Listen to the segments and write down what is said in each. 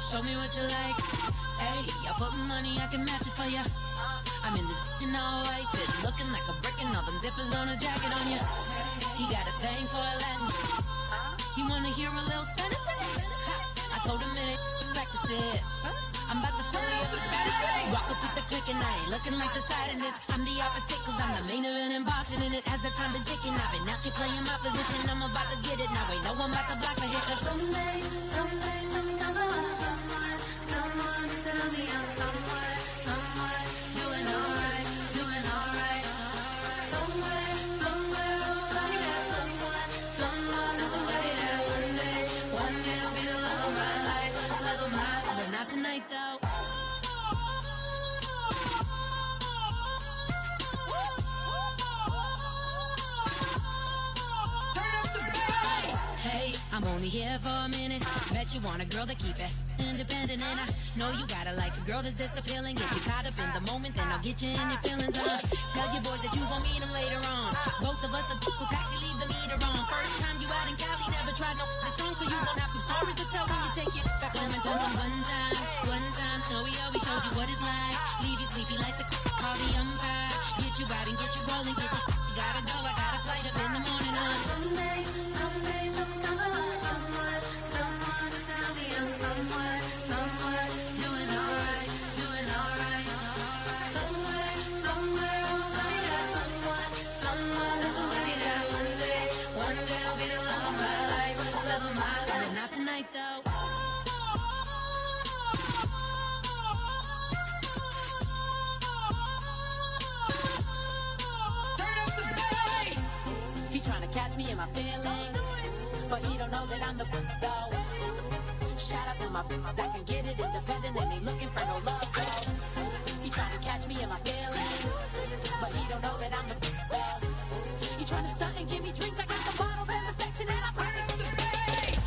show me what you like. Hey, I put money, I can match it for ya. I'm in this all white fit, looking like a brick and all them zippers on a jacket on ya. He got a thing for a Latin. He wanna hear a little Spanish? I told him it ain't practice it. I'm about to fully up the status. Rock up with the click and I ain't looking like the side in this. I'm the opposite cause I'm the main event in boxing and it has the time been ticking. I've been out here playing my position. I'm about to get it now. Ain't no one about to block the hit cause someday something come along. Someone tell me I'm somewhere doing alright. Somewhere, somebody that someone knows somebody that one day will be the love of my life, but not tonight though. Hey, I'm only here for a minute. Bet you want a girl to keep it independent, and I know you gotta like a girl that's this appealing. Get you caught up in the moment, then I'll get you in your feelings. Tell your boys that you gon' meet them later on. Both of us are so taxi, leave the meter on. First time you out in Cali, never tried no this strong, so you gon' have some stories to tell when you take it back home and tell them one time, Snowy always showed you what it's like. Leave you sleepy like the call the umpire. Get you out and get you rolling, get you gotta go. I got a flight up in the morning on someday, something come along. Someone tell me I'm somewhere doing alright. Somewhere, somebody that someone knows somebody that one day will be the love of my life, but not tonight though. He tryna catch me in my feelings, but he don't know that I'm the though. Shout out to my that can get it independent and ain't looking for no love though. He tryna catch me in my feelings, but he don't know that I'm the though. He tryna stunt and give me drinks. I got the bottles in the section and I promise to pay.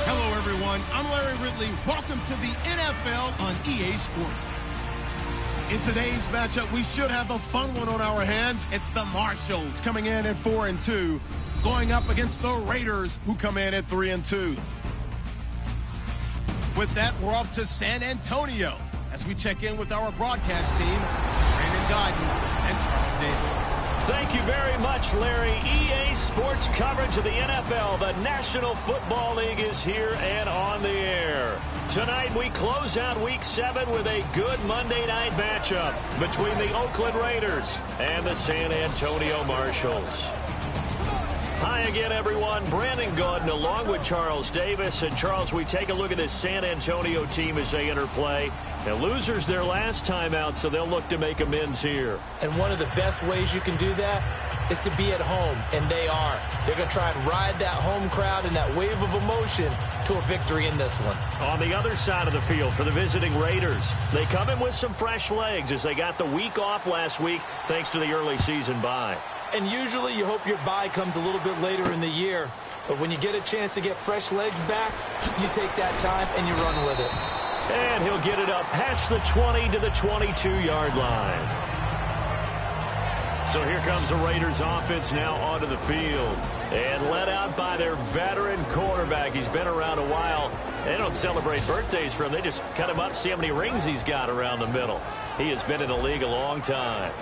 Hello everyone, I'm Larry Ridley. Welcome to the NFL on EA Sports. In today's matchup, we should have a fun one on our hands. It's the Marshalls coming in at 4-2, going up against the Raiders, who come in at 3-2. With that, we're off to San Antonio as we check in with our broadcast team, Brandon Godden and Charles Davis. Thank you very much, Larry. EA Sports coverage of the NFL. The National Football League is here and on the air. Tonight, we close out Week 7 with a good Monday night matchup between the Oakland Raiders and the San Antonio Marshalls. Hi again, everyone. Brandon Godden along with Charles Davis. And, Charles, we take a look at this San Antonio team as they enter play. And losers their last time out, so they'll look to make amends here. And one of the best ways you can do that is to be at home, and they are. They're going to try and ride that home crowd and that wave of emotion to a victory in this one. On the other side of the field for the visiting Raiders, they come in with some fresh legs as they got the week off last week thanks to the early season bye. And usually you hope your bye comes a little bit later in the year. But when you get a chance to get fresh legs back, you take that time and you run with it. And he'll get it up past the 20 to the 22-yard line. So here comes the Raiders offense now onto the field. And led out by their veteran quarterback. He's been around a while. They don't celebrate birthdays for him. They just cut him up, see how many rings he's got around the middle. He has been in the league a long time.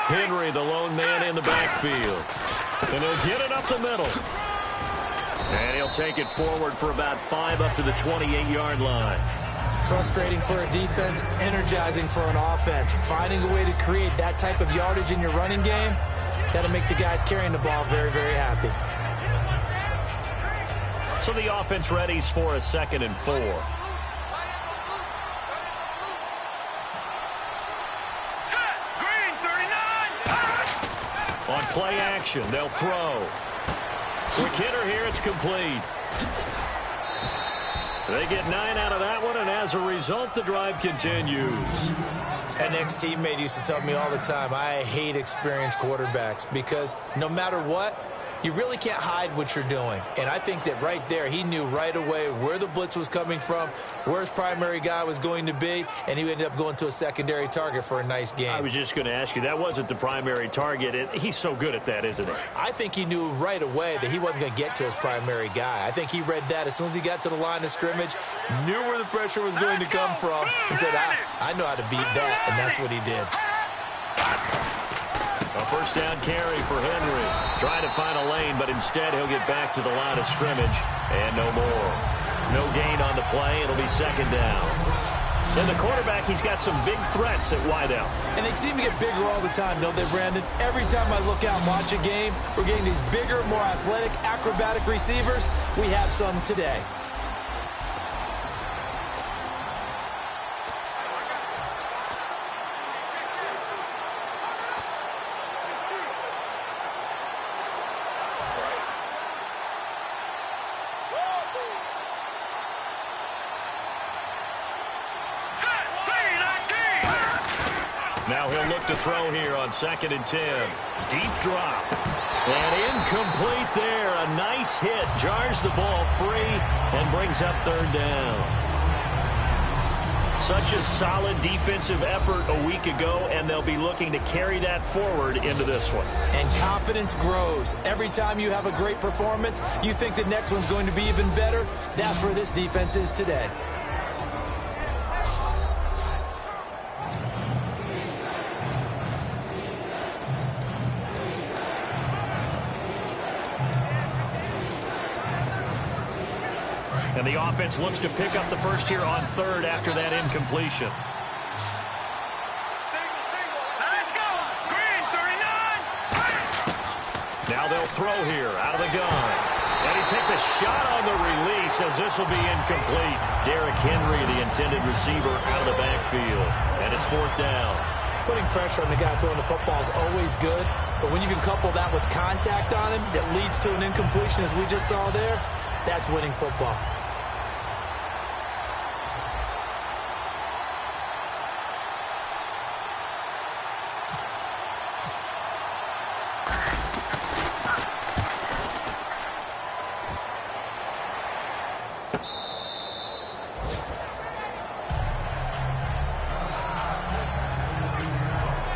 Henry, the lone man in the backfield. And he'll get it up the middle. And he'll take it forward for about 5 up to the 28-yard line. Frustrating for a defense, energizing for an offense. Finding a way to create that type of yardage in your running game, that'll make the guys carrying the ball very, very happy. So the offense readies for a 2nd and 4. On play action, they'll throw. Quick hitter here, it's complete. They get 9 out of that one, and as a result, the drive continues. An ex-teammate used to tell me all the time, I hate experienced quarterbacks because no matter what, you really can't hide what you're doing. And I think that right there, he knew right away where the blitz was coming from, where his primary guy was going to be, and he ended up going to a secondary target for a nice game. I was just going to ask you, that wasn't the primary target. He's so good at that, isn't he? I think he knew right away that he wasn't going to get to his primary guy. I think he read that as soon as he got to the line of scrimmage, knew where the pressure was going to come from, and said, I know how to beat that, and that's what he did. A first down carry for Henry. Trying to find a lane, but instead he'll get back to the line of scrimmage. And no more. No gain on the play. It'll be second down. And the quarterback, he's got some big threats at wideout. And they seem to get bigger all the time, don't they, Brandon? Every time I look out and watch a game, we're getting these bigger, more athletic, acrobatic receivers. We have some today. Now he'll look to throw here on 2nd and 10. Deep drop. And incomplete there. A nice hit. Jars the ball free and brings up 3rd down. Such a solid defensive effort a week ago, and they'll be looking to carry that forward into this one. And confidence grows. Every time you have a great performance, you think the next one's going to be even better. That's where this defense is today. And the offense looks to pick up the first here on 3rd after that incompletion. Let's go! Green, 39! Now they'll throw here out of the gun. And he takes a shot on the release as this will be incomplete. Derrick Henry, the intended receiver, out of the backfield. And it's 4th down. Putting pressure on the guy throwing the football is always good. But when you can couple that with contact on him that leads to an incompletion, as we just saw there, that's winning football.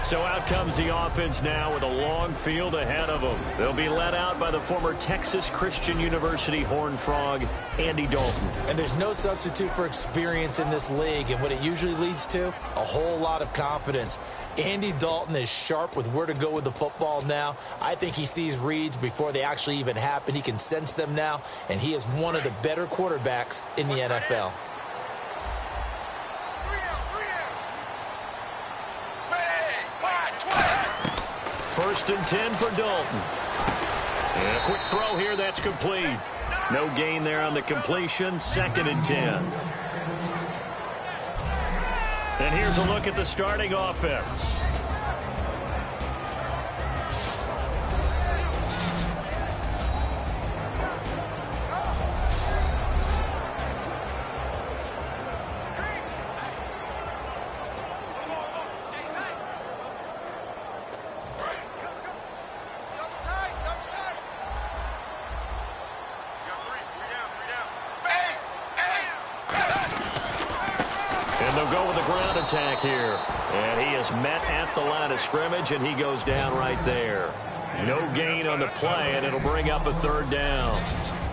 So out comes the offense now with a long field ahead of them. They'll be led out by the former Texas Christian University Horned Frog, Andy Dalton. And there's no substitute for experience in this league. And what it usually leads to, a whole lot of confidence. Andy Dalton is sharp with where to go with the football now. I think he sees reads before they actually even happen. He can sense them now. And he is one of the better quarterbacks in the NFL. First and 10 for Dalton. And a quick throw here, that's complete. No gain there on the completion, 2nd and 10. And here's a look at the starting offense. They'll go with the ground attack here. And he is met at the line of scrimmage, and he goes down right there. No gain on the play, and it'll bring up a 3rd down.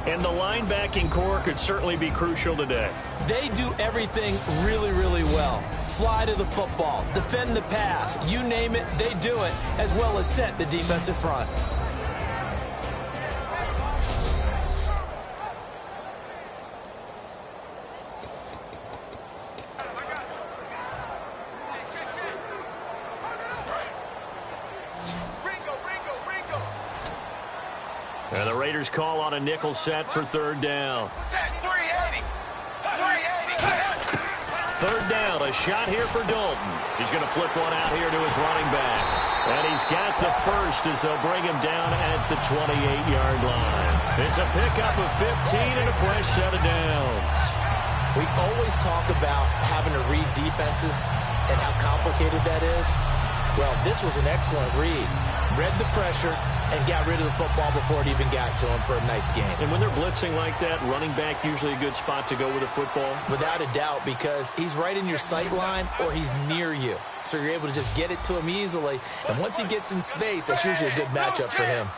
And the linebacking core could certainly be crucial today. They do everything really, really well. Fly to the football, defend the pass, you name it, they do it, as well as set the defensive front. And the Raiders call on a nickel set for 3rd down. 3rd down, a shot here for Dalton. He's going to flip one out here to his running back. And he's got the first as they'll bring him down at the 28-yard line. It's a pickup of 15 and a fresh set of downs. We always talk about having to read defenses and how complicated that is. Well, this was an excellent read. Read the pressure and got rid of the football before it even got to him for a nice game. And when they're blitzing like that, running back usually a good spot to go with a football? Without a doubt, because he's right in your sight line or he's near you. So you're able to just get it to him easily. And once he gets in space, that's usually a good matchup for him.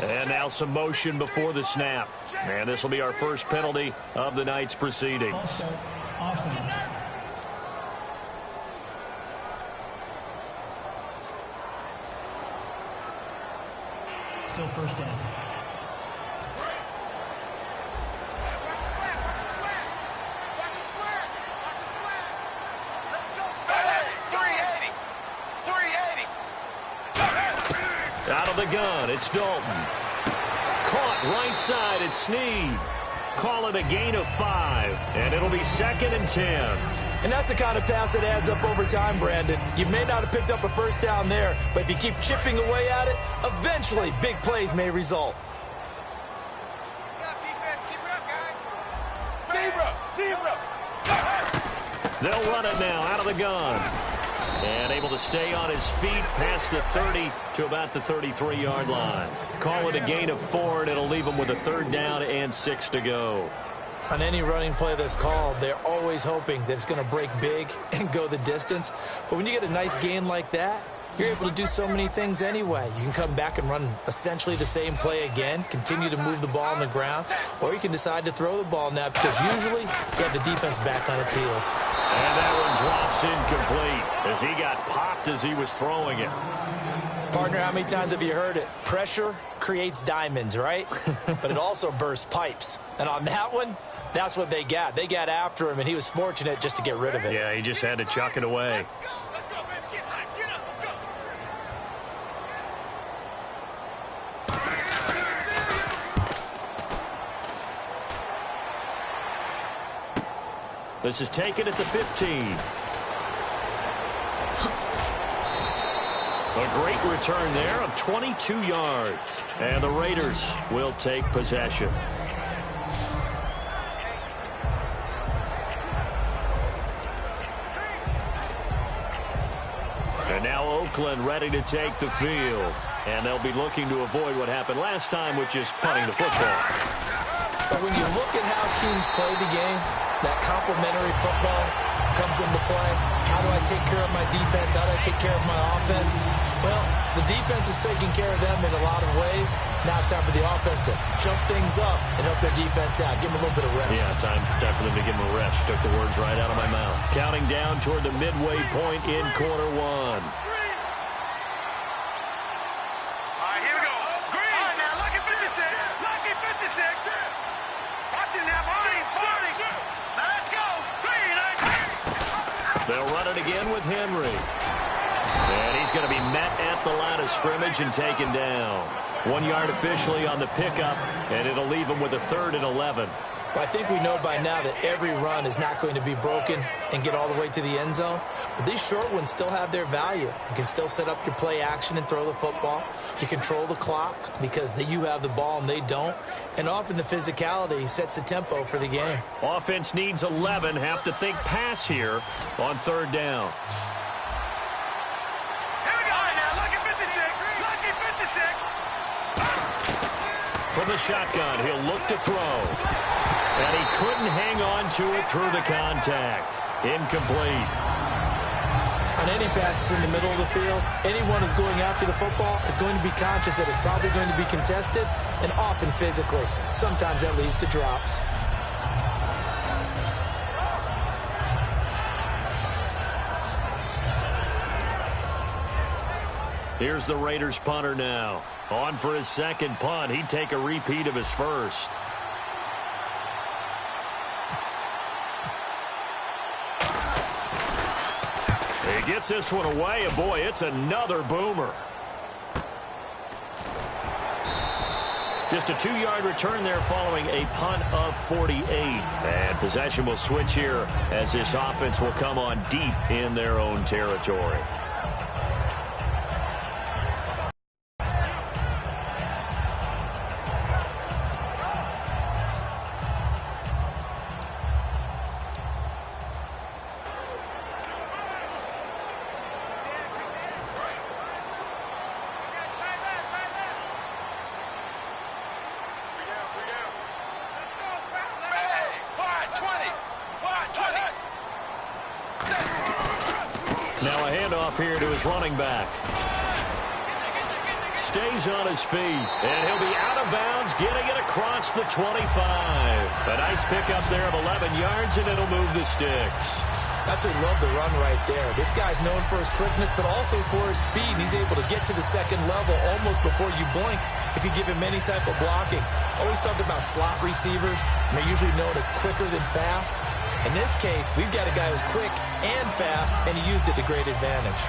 And now some motion before the snap. And this will be our first penalty of the night's proceedings. Also, offense. Still first down. Out of the gun, it's Dalton. Caught right side, it's Snead. Call it a gain of 5, and it'll be 2nd and 10. And that's the kind of pass that adds up over time, Brandon. You may not have picked up a first down there, but if you keep chipping away at it, eventually big plays may result. They'll run it now out of the gun. And able to stay on his feet past the 30 to about the 33-yard line. Call it a gain of 4, and it'll leave him with a 3rd down and 6 to go. On any running play that's called, they're always hoping that it's going to break big and go the distance. But when you get a nice gain like that, you're able to do so many things anyway. You can come back and run essentially the same play again, continue to move the ball on the ground, or you can decide to throw the ball now because usually you have the defense back on its heels. And that one drops incomplete as he got popped as he was throwing it. Partner, how many times have you heard it? Pressure creates diamonds, right? But it also bursts pipes. And on that one, that's what they got. They got after him, and he was fortunate just to get rid of it. Yeah, he just had to chuck it away. This is taken at the 15. A great return there of 22 yards. And the Raiders will take possession. And now Oakland ready to take the field. And they'll be looking to avoid what happened last time, which is punting the football. But when you look at how teams play the game, that complementary football comes into play. How do I take care of my defense? How do I take care of my offense? Well, the defense is taking care of them in a lot of ways. Now it's time for the offense to jump things up and help their defense out. Give them a little bit of rest. Yeah, time for them to give them a rest. Took the words right out of my mouth. Counting down toward the midway point in quarter 1. They'll run it again with Henry. And he's going to be met at the line of scrimmage and taken down. 1 yard officially on the pickup, and it'll leave him with a 3rd and 11. Well, I think we know by now that every run is not going to be broken and get all the way to the end zone. But these short ones still have their value. You can still set up your play action and throw the football. You control the clock because you have the ball and they don't. And often the physicality sets the tempo for the game. Offense needs 11. Have to think pass here on 3rd down. Here we go. Now, lucky 56. Lucky 56. From the shotgun, he'll look to throw. And he couldn't hang on to it through the contact. Incomplete. On any passes in the middle of the field, anyone who's going after the football is going to be conscious that it's probably going to be contested and often physically. Sometimes that leads to drops. Here's the Raiders punter now. On for his 2nd punt. He'd take a repeat of his first. He gets this one away, and boy, it's another boomer. Just a 2-yard return there following a punt of 48. And possession will switch here as this offense will come on deep in their own territory. off here to his running back. Stays on his feet, and he'll be out of bounds, getting it across the 25. A nice pickup there of 11 yards, and it'll move the sticks. Absolutely love the run right there. This guy's known for his quickness, but also for his speed. He's able to get to the second level almost before you blink if you give him any type of blocking. Always talk about slot receivers, and they're usually known as quicker than fast. In this case, we've got a guy who's quick and fast, and he used it to great advantage.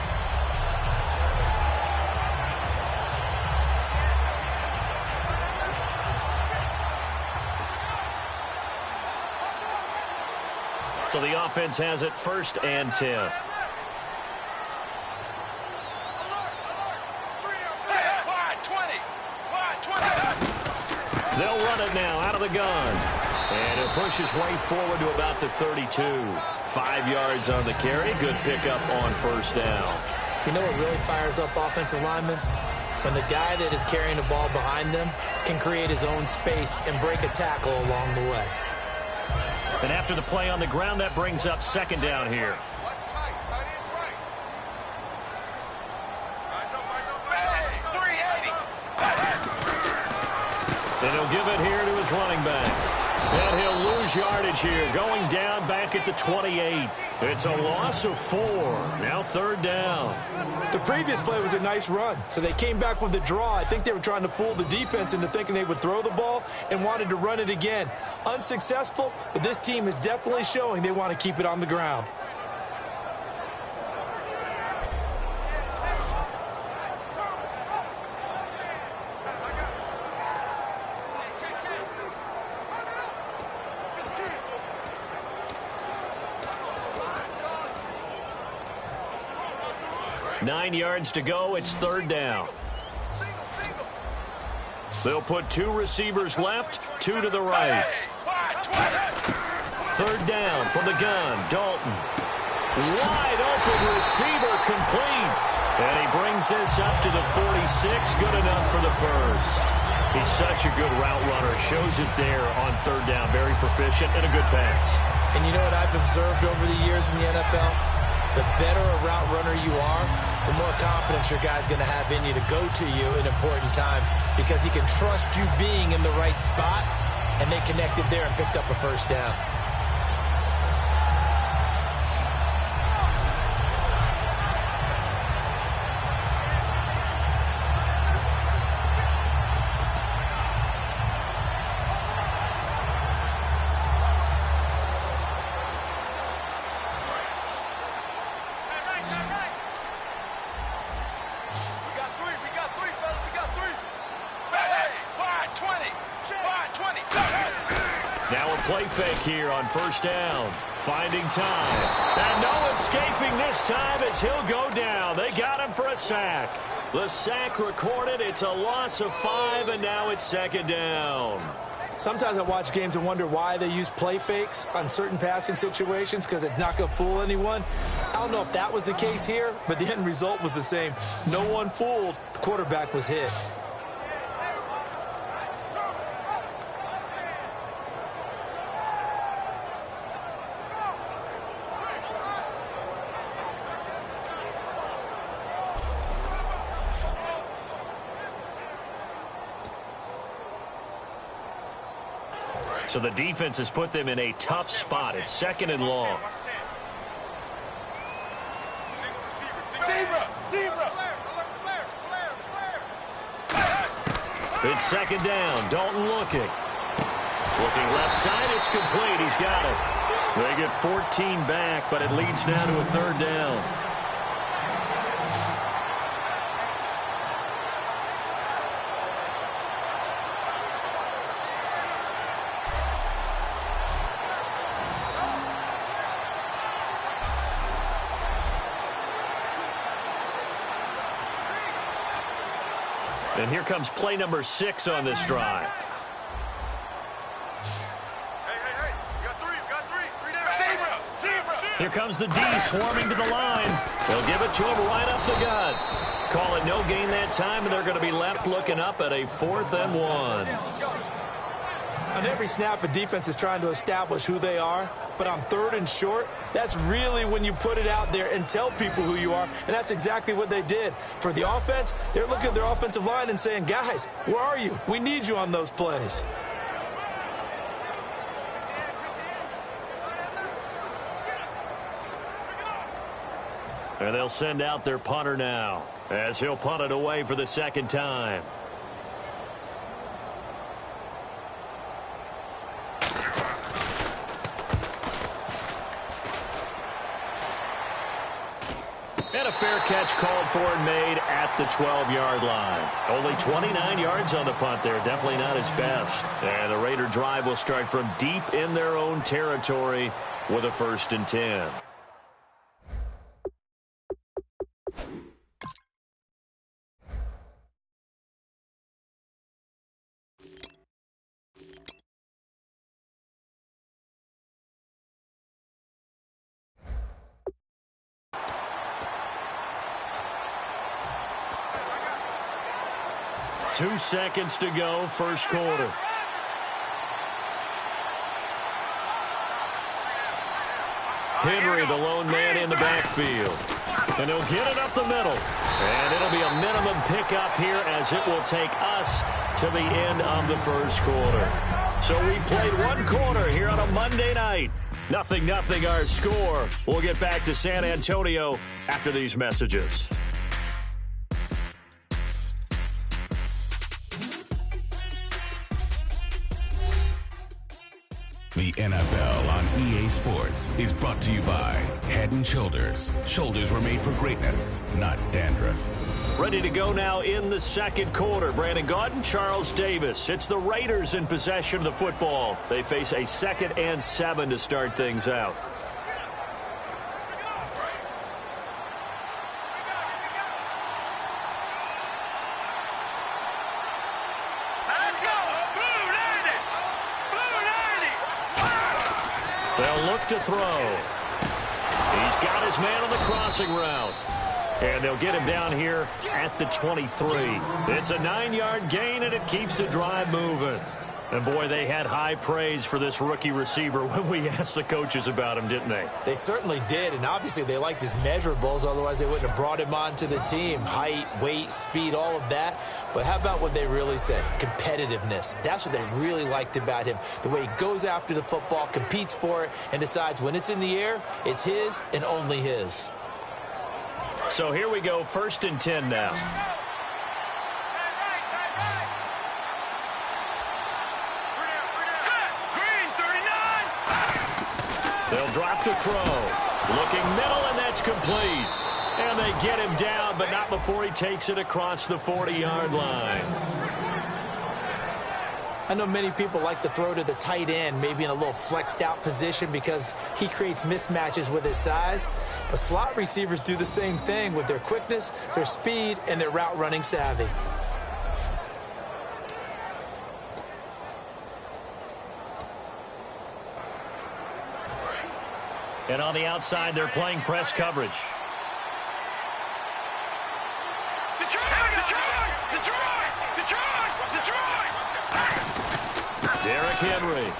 So the offense has it 1st and 10. They'll run it now out of the gun. And he'll push his way forward to about the 32. 5 yards on the carry. Good pickup on 1st down. You know what really fires up offensive linemen? When the guy that is carrying the ball behind them can create his own space and break a tackle along the way. And after the play on the ground, that brings up 2nd down here. And he'll give it here to his running back. And he'll lose yardage here, going down back at the 28. It's a loss of 4. Now 3rd down. The previous play was a nice run, so they came back with a draw. I think they were trying to fool the defense into thinking they would throw the ball and wanted to run it again. Unsuccessful, but this team is definitely showing they want to keep it on the ground. Nine yards to go. It's 3rd down. They'll put 2 receivers left, 2 to the right. 3rd down from the gun. Dalton. Wide open receiver complete. And he brings this up to the 46. Good enough for the 1st. He's such a good route runner. Shows it there on 3rd down. Very proficient and a good pass. And you know what I've observed over the years in the NFL? The better a route runner you are, the more confidence your guy's going to have in you to go to you in important times because he can trust you being in the right spot, and they connected there and picked up a 1st down. Now a play fake here on 1st down. Finding time. And no escaping this time as he'll go down. They got him for a sack. The sack recorded. It's a loss of 5, and now it's 2nd down. Sometimes I watch games and wonder why they use play fakes on certain passing situations because it's not going to fool anyone. I don't know if that was the case here, but the end result was the same. No one fooled. The quarterback was hit. So the defense has put them in a tough spot. It's 2nd and long. It's 2nd down. Dalton looking. Looking left side. It's complete. He's got it. They get 14 back, but it leads now to a 3rd down. And here comes play number 6 on this drive. Here comes the D swarming to the line. They'll give it to him right up the gut. Call it no gain that time, and they're going to be left looking up at a 4th and 1. On every snap, a defense is trying to establish who they are, but on 3rd and short, that's really when you put it out there and tell people who you are, and that's exactly what they did. For the offense, they're looking at their offensive line and saying, guys, where are you? We need you on those plays. And they'll send out their punter now, as he'll punt it away for the 2nd time. And a fair catch called for and made at the 12-yard line. Only 29 yards on the punt there. Definitely not his best. And the Raider drive will start from deep in their own territory with a 1st and 10. Two seconds to go, first quarter. Henry, the lone man in the backfield. And he'll get it up the middle. And it'll be a minimum pickup here as it will take us to the end of the first quarter. So we played 1 quarter here on a Monday night. 0-0 our score. We'll get back to San Antonio after these messages. The NFL on EA Sports is brought to you by Head & Shoulders. Shoulders were made for greatness, not dandruff. Ready to go now in the second quarter. Brandon Gaudin, Charles Davis. It's the Raiders in possession of the football. They face a 2nd and 7 to start things out. They'll look to throw. He's got his man on the crossing route. And they'll get him down here at the 23. It's a 9-yard gain, and it keeps the drive moving. And, boy, they had high praise for this rookie receiver when we asked the coaches about him, didn't they? They certainly did, and obviously they liked his measurables. Otherwise, they wouldn't have brought him onto the team. Height, weight, speed, all of that. But how about what they really said? Competitiveness. That's what they really liked about him. The way he goes after the football, competes for it, and decides when it's in the air, it's his and only his. So here we go, 1st and 10 now. They'll drop to throw. Looking middle, and that's complete. And they get him down, but not before he takes it across the 40-yard line. I know many people like to throw to the tight end, maybe in a little flexed out position because he creates mismatches with his size. But slot receivers do the same thing with their quickness, their speed, and their route running savvy. And on the outside, they're playing press coverage. Derrick Henry.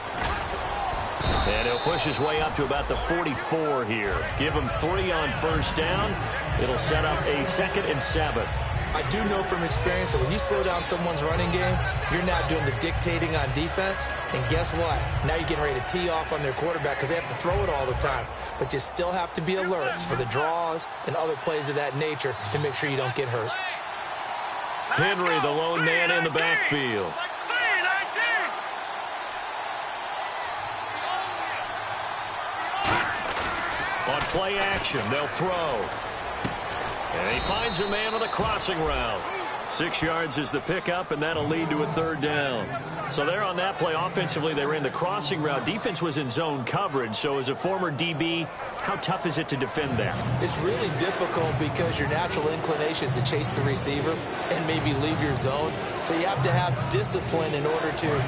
And he'll push his way up to about the 44 here. Give him 3 on first down. It'll set up a 2nd and 7. I do know from experience that when you slow down someone's running game, you're not doing the dictating on defense. And guess what? Now you're getting ready to tee off on their quarterback because they have to throw it all the time. But you still have to be alert for the draws and other plays of that nature to make sure you don't get hurt. Henry, the lone man in the backfield. On play action, they'll throw. And he finds a man on the crossing route. 6 yards is the pickup, and that'll lead to a 3rd down. So there on that play, offensively, they ran the crossing route. Defense was in zone coverage. So as a former DB, how tough is it to defend that? It's really difficult because your natural inclination is to chase the receiver and maybe leave your zone. So you have to have discipline in order to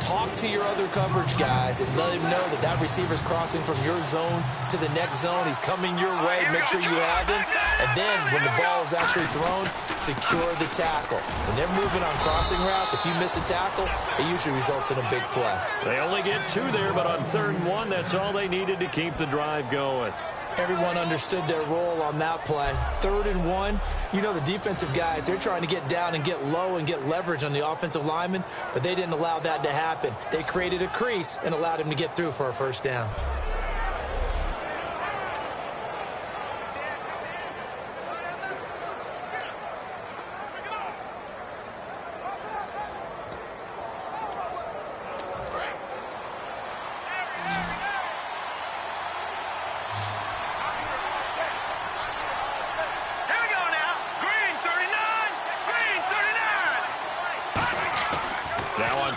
talk to your other coverage guys and let him know that that receiver's crossing from your zone to the next zone. He's coming your way. Make sure you have him. And then when the ball is actually thrown, secure the tackle. When they're moving on crossing routes, if you miss a tackle, it usually results in a big play. They only get 2 there, but on 3rd and 1, that's all they needed to keep the drive going. Everyone understood their role on that play. 3rd and 1, you know the defensive guys, they're trying to get down and get low and get leverage on the offensive lineman, but they didn't allow that to happen. They created a crease and allowed him to get through for a first down.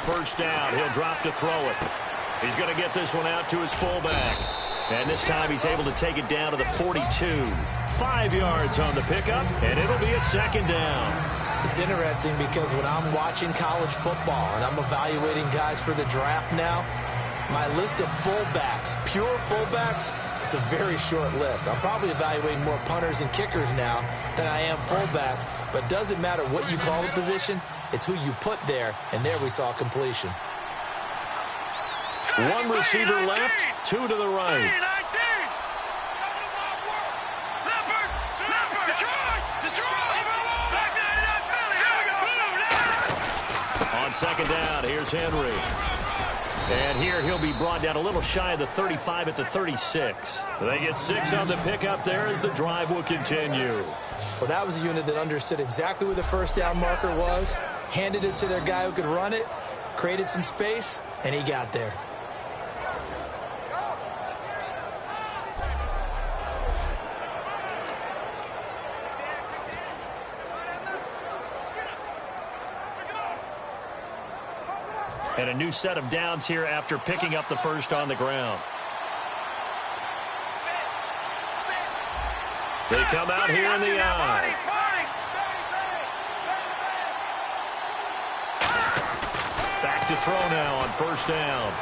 First down, he'll drop to throw it. He's going to get this one out to his fullback. And this time he's able to take it down to the 42. 5 yards on the pickup, and it'll be a 2nd down. It's interesting because when I'm watching college football and I'm evaluating guys for the draft now, my list of fullbacks, pure fullbacks, it's a very short list. I'm probably evaluating more punters and kickers now than I am fullbacks, but it doesn't matter what you call the position. It's who you put there, and there we saw completion. 1 receiver left, 2 to the right. On 2nd down, here's Henry. And here he'll be brought down a little shy of the 35 at the 36. They get 6 on the pickup there as the drive will continue. Well, that was a unit that understood exactly where the first down marker was, handed it to their guy who could run it, created some space, and he got there. And a new set of downs here after picking up the first on the ground. They come out here in the eye. Back to throw now on first down.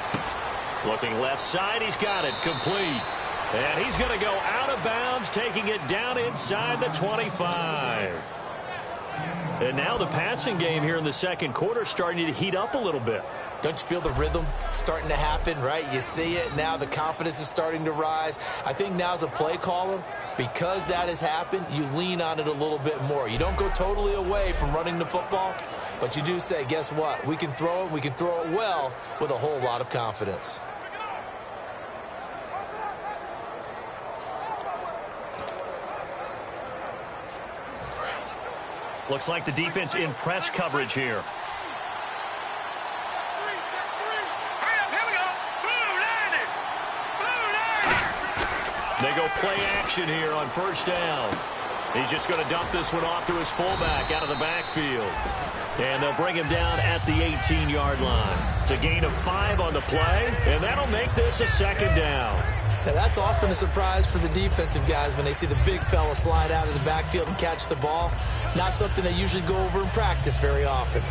Looking left side, he's got it complete. And he's going to go out of bounds, taking it down inside the 25. And now the passing game here in the 2nd quarter starting to heat up a little bit. Don't you feel the rhythm starting to happen, right? You see it now. The confidence is starting to rise. I think now as a play caller, because that has happened, you lean on it a little bit more. You don't go totally away from running the football, but you do say, guess what? We can throw it. We can throw it well with a whole lot of confidence. Looks like the defense in press coverage here. They go play action here on first down. He's just going to dump this one off to his fullback out of the backfield. And they'll bring him down at the 18-yard line. It's a gain of 5 on the play, and that'll make this a 2nd down. Now, that's often a surprise for the defensive guys when they see the big fella slide out of the backfield and catch the ball. Not something they usually go over in practice very often.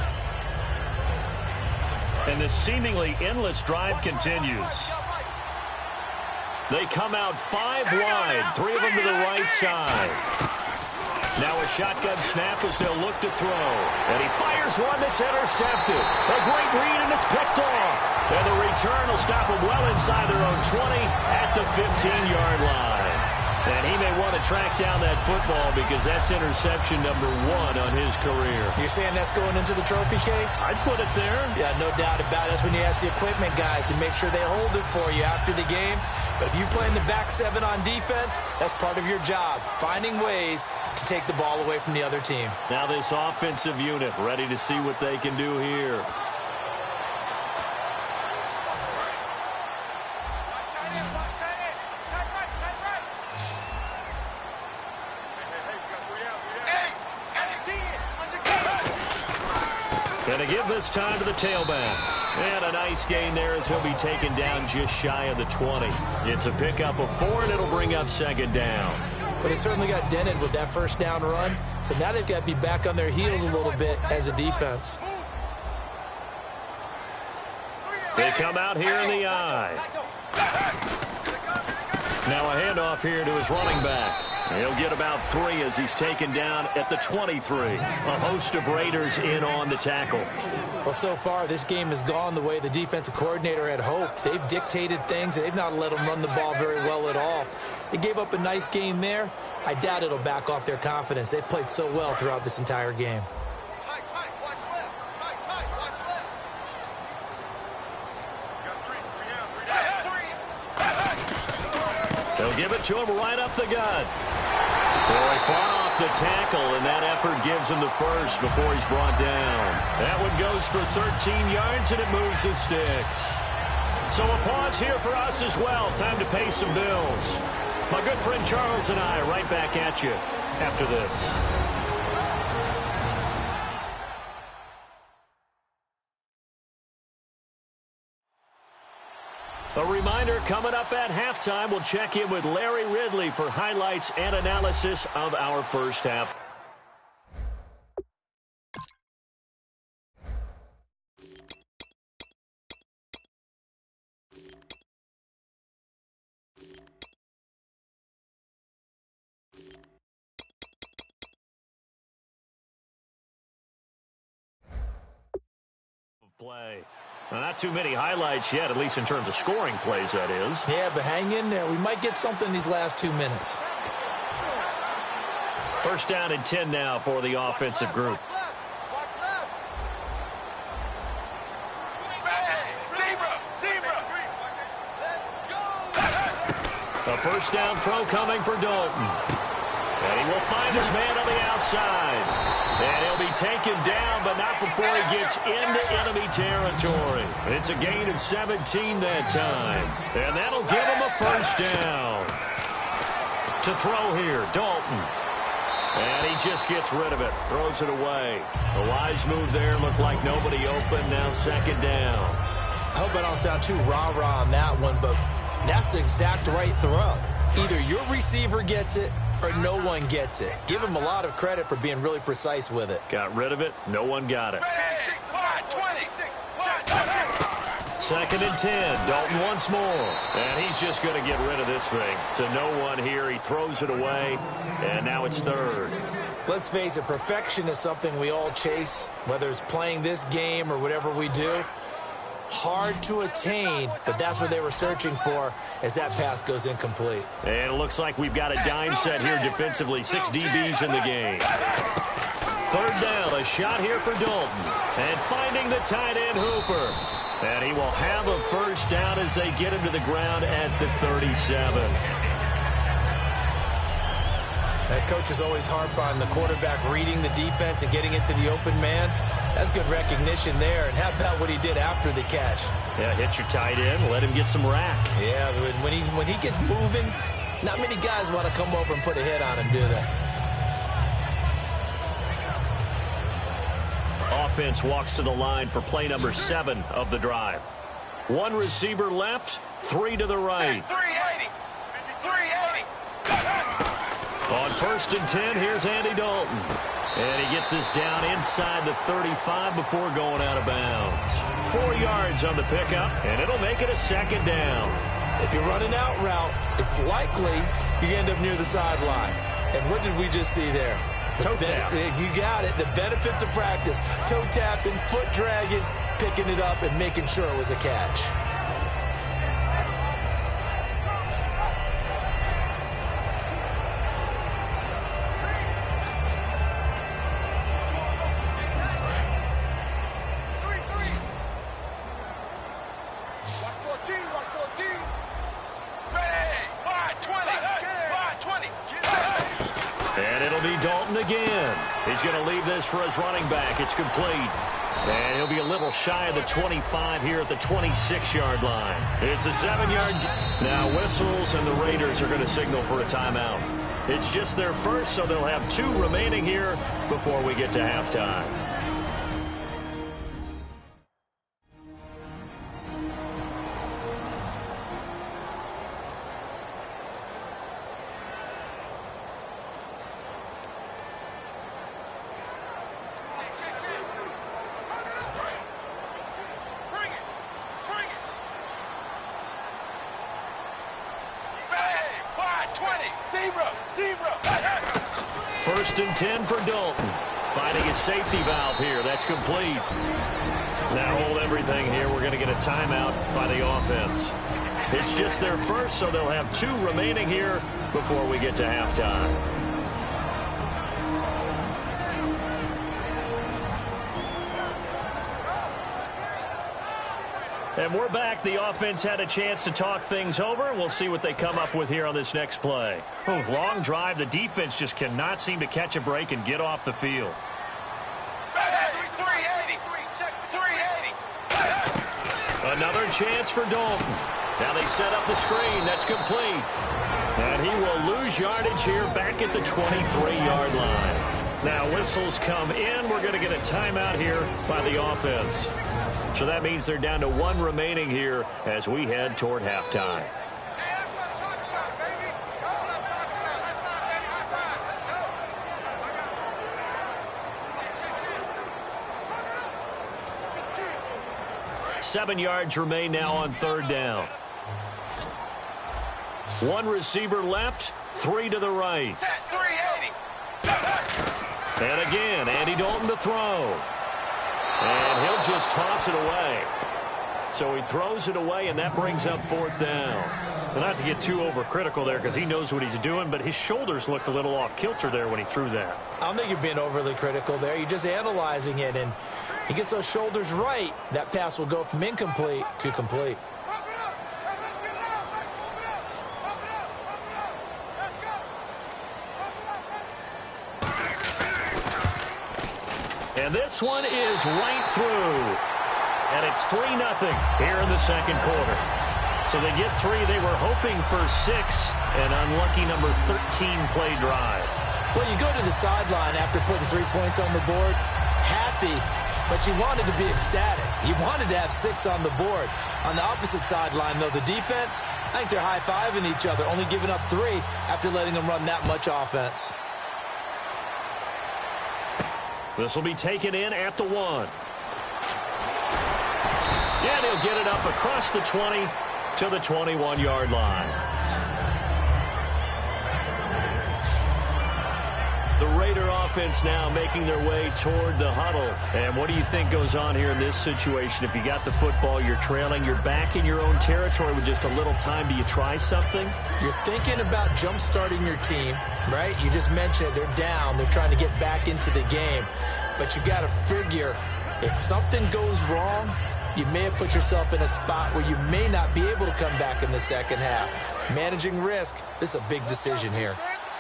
And this seemingly endless drive continues. They come out 5 wide, 3 of them to the right side. Now a shotgun snap as they'll look to throw. And he fires one that's intercepted. A great read, and it's picked off. And the return will stop them well inside their own 20 at the 15-yard line. And he may want to track down that football because that's interception number 1 on his career. You're saying that's going into the trophy case? I'd put it there. Yeah, no doubt about it. That's when you ask the equipment guys to make sure they hold it for you after the game. But if you play in the back 7 on defense, that's part of your job, finding ways to take the ball away from the other team. Now this offensive unit ready to see what they can do here. And to give this time to the tailback. And a nice gain there as he'll be taken down just shy of the 20. It's a pickup of 4, and it'll bring up 2nd down. But they certainly got dented with that first down run. So now they've got to be back on their heels a little bit as a defense. They come out here in the eye. Now a handoff here to his running back. He'll get about 3 as he's taken down at the 23. A host of Raiders in on the tackle. Well, so far, this game has gone the way the defensive coordinator had hoped. They've dictated things, and they've not let them run the ball very well at all. They gave up a nice game there. I doubt it'll back off their confidence. They've played so well throughout this entire game. Tight, watch left. Tight, watch left. They'll give it to him right up the gut. Boy, far off the tackle, and that effort gives him the first before he's brought down. That one goes for 13 yards, and it moves the sticks. So a pause here for us as well. Time to pay some bills. My good friend Charles and I right back at you after this. A reminder, coming up at halftime, we'll check in with Larry Ridley for highlights and analysis of our first half. Play. Well, not too many highlights yet, at least in terms of scoring plays, that is. Yeah, but hang in there. We might get something these last 2 minutes. First down and 10 now for the offensive group. A first down throw coming for Dalton. And he will find his man on the outside. And he'll be taken down, but not before he gets into enemy territory. It's a gain of 17 that time. And that'll give him a first down. To throw here, Dalton. And he just gets rid of it, throws it away. A wise move there, looked like nobody open, now second down. I hope I don't sound too rah-rah on that one, but that's the exact right throw. Either your receiver gets it or no one gets it. Give him a lot of credit for being really precise with it. Got rid of it. No one got it. Second and 10. Dalton once more. And he's just going to get rid of this thing. To no one here. He throws it away. And now it's third. Let's face it, perfection is something we all chase, whether it's playing this game or whatever we do. Hard to attain, but that's what they were searching for as that pass goes incomplete. And it looks like we've got a dime set here defensively. 6 DBs in the game. Third down, a shot here for Dalton. And finding the tight end Hooper. And he will have a first down as they get him to the ground at the 37. That coach is always harp on the quarterback reading the defense and getting it to the open man. That's good recognition there. And how about what he did after the catch? Yeah, hit your tight end, let him get some rack. Yeah, when he gets moving, not many guys want to come over and put a hit on him, do they? Offense walks to the line for play number 7 of the drive. 1 receiver left, 3 to the right. 380. On first and 10, here's Andy Dalton. And he gets this down inside the 35 before going out of bounds. 4 yards on the pickup, and it'll make it a second down. If you're running out route, it's likely you end up near the sideline. And what did we just see there? Toe tap. You got it. The benefits of practice. Toe tapping, foot dragging, picking it up, and making sure it was a catch. He's going to leave this for his running back. It's complete. And he'll be a little shy of the 25 here at the 26-yard line. It's a 7-yard. Now whistles, and the Raiders are going to signal for a timeout. It's just their first, so they'll have 2 remaining here before we get to halftime. 1st and 10 for Dalton. Finding his safety valve here. That's complete. Now hold everything here. We're going to get a timeout by the offense. It's just their first, so they'll have 2 remaining here before we get to halftime. And we're back. The offense had a chance to talk things over. We'll see what they come up with here on this next play. Oh, long drive. The defense just cannot seem to catch a break and get off the field. 380. Another chance for Dalton. Now they set up the screen. That's complete. And he will lose yardage here back at the 23-yard line. Now whistles come in. We're going to get a timeout here by the offense. So that means they're down to 1 remaining here as we head toward halftime. That's what I'm talking about, baby. That's what I'm talking about. High five, baby. High five. Let's go. 7 yards remain now on 3rd down. 1 receiver left, 3 to the right. 380. And again, Andy Dalton to throw. And he'll just toss it away. So he throws it away, and that brings up 4th down. Well, not to get too overcritical there because he knows what he's doing, but his shoulders looked a little off kilter there when he threw that. I don't think you're being overly critical there. You're just analyzing it, and he gets those shoulders right. That pass will go from incomplete to complete. Pump it up. Let's get it out. Pump it up. Pump it up. Pump it up. Let's go. Pump it up. And this one is right through. And it's 3-0 here in the second quarter. So they get 3. They were hoping for 6. An unlucky number 13 play drive. Well, you go to the sideline after putting 3 points on the board, happy, but you wanted to be ecstatic. You wanted to have 6 on the board. On the opposite sideline, though, the defense, I think they're high-fiving each other, only giving up 3 after letting them run that much offense. This will be taken in at the 1. And he'll get it up across the 20 to the 21-yard line. The Raider offense now making their way toward the huddle. And what do you think goes on here in this situation? If you got the football, you're trailing, you're back in your own territory with just a little time. Do you try something? You're thinking about jump-starting your team, right? You just mentioned it. They're down. They're trying to get back into the game. But you got to figure if something goes wrong, you may have put yourself in a spot where you may not be able to come back in the second half. Managing risk, this is a big decision here. Let's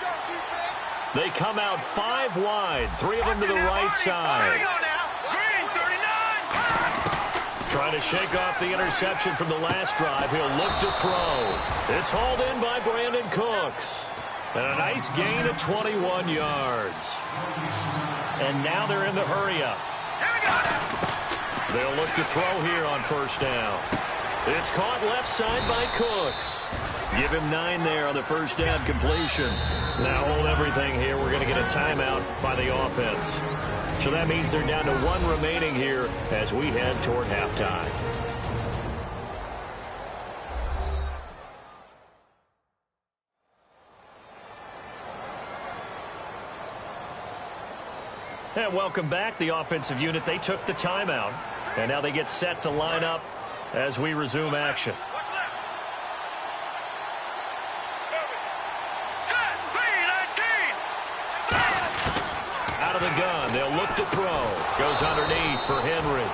go, defense. They come out 5 wide, 3 of them to the right side. Trying to shake off the interception from the last drive. He'll look to throw. It's hauled in by Brandon Cooks. And a nice gain of 21 yards. And now they're in the hurry-up. They'll look to throw here on 1st down. It's caught left side by Cooks. Give him 9 there on the 1st down completion. Now hold everything here. We're going to get a timeout by the offense. So that means they're down to 1 remaining here as we head toward halftime. And welcome back. The offensive unit, they took the timeout. And now they get set to line up as we resume action. Out of the gun, they'll look to throw. Goes underneath for Henry.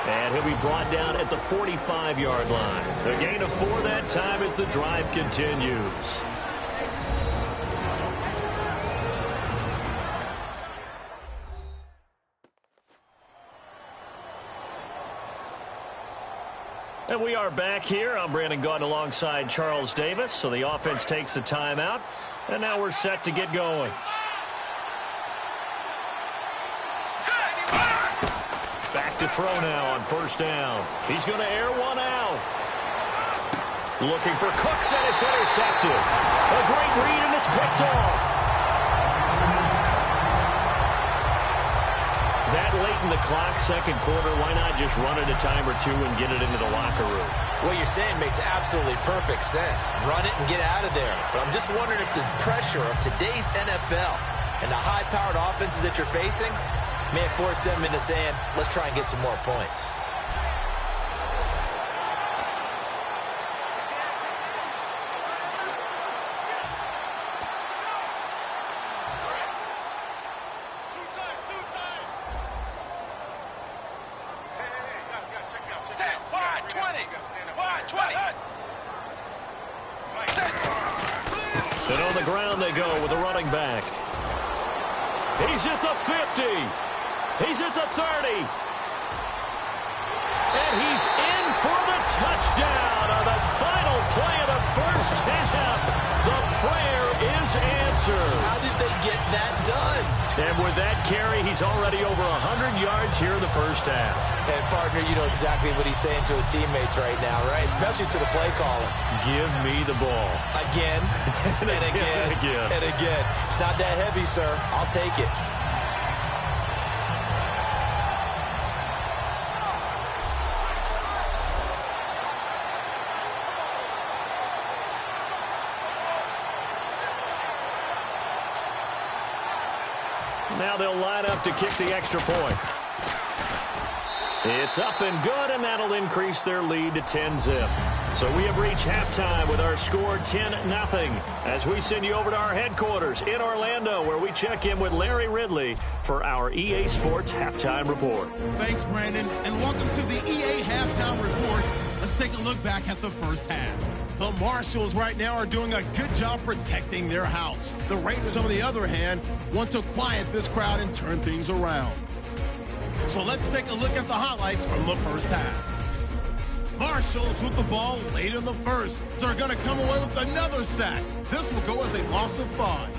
And he'll be brought down at the 45-yard line. A gain of 4 that time as the drive continues. And we are back here. I'm Brandon Gaudin alongside Charles Davis. So the offense takes the timeout. And now we're set to get going. Back to throw now on 1st down. He's going to air one out. Looking for Cooks, and it's intercepted. A great read, and it's picked off. That late in the clock, second quarter, why not just run it a time or 2 and get it into the locker room? What you're saying makes absolutely perfect sense. Run it and get out of there. But I'm just wondering if the pressure of today's NFL And the high-powered offenses that you're facing may force them into saying, let's try and get some more points. And on the ground they go with a running back. He's at the 50. He's at the 30. And he's in for the touchdown on the final play of the first half. The prayer is answered. How did they get that done? And with that carry, he's already over 100 yards here in the first half. And, partner, you know exactly what he's saying to his teammates right now, right? Especially to the play caller. Give me the ball. Again, and again, and again. It's not that heavy, sir. I'll take it. Now they'll line up to kick the extra point. It's up and good, and that'll increase their lead to 10-zip. So we have reached halftime with our score 10-0 as we send you over to our headquarters in Orlando, where we check in with Larry Ridley for our EA Sports Halftime Report. Thanks, Brandon, and welcome to the EA Halftime Report. Let's take a look back at the first half. The Marshals right now are doing a good job protecting their house. The Raiders, on the other hand, want to quiet this crowd and turn things around. So let's take a look at the highlights from the first half. Marshals with the ball late in the first. So they're going to come away with another sack. This will go as a loss of 5.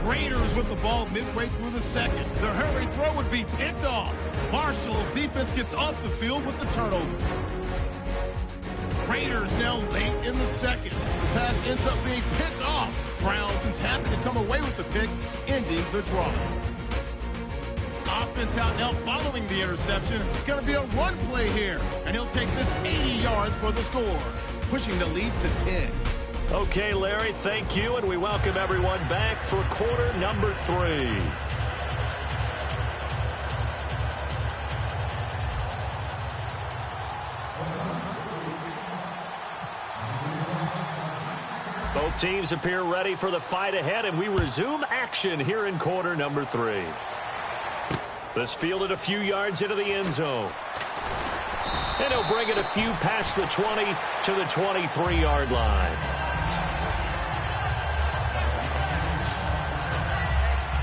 Raiders with the ball midway through the second. Their hurry throw would be picked off. Marshall's defense gets off the field with the turnover. Raiders now late in the second. The pass ends up being picked off. Browns is happy to come away with the pick, ending the drive. Offense out now following the interception. It's going to be a run play here, and he'll take this 80 yards for the score, pushing the lead to 10. Okay, Larry, thank you, and we welcome everyone back for quarter number 3. Both teams appear ready for the fight ahead, and we resume action here in quarter number 3. This fielded a few yards into the end zone. And he'll bring it a few past the 20 to the 23-yard line.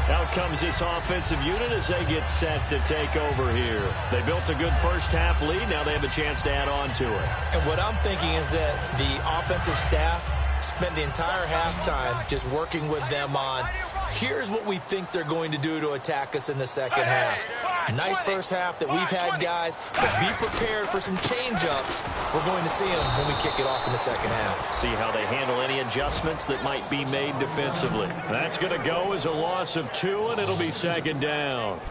Out comes this offensive unit as they get set to take over here. They built a good first-half lead. Now they have a chance to add on to it. And what I'm thinking is that the offensive staff spent the entire halftime just working with them on, here's what we think they're going to do to attack us in the second half. Nice first half that we've had, guys, but be prepared for some change-ups. We're going to see them when we kick it off in the second half. See how they handle any adjustments that might be made defensively. That's going to go as a loss of 2, and it'll be second down.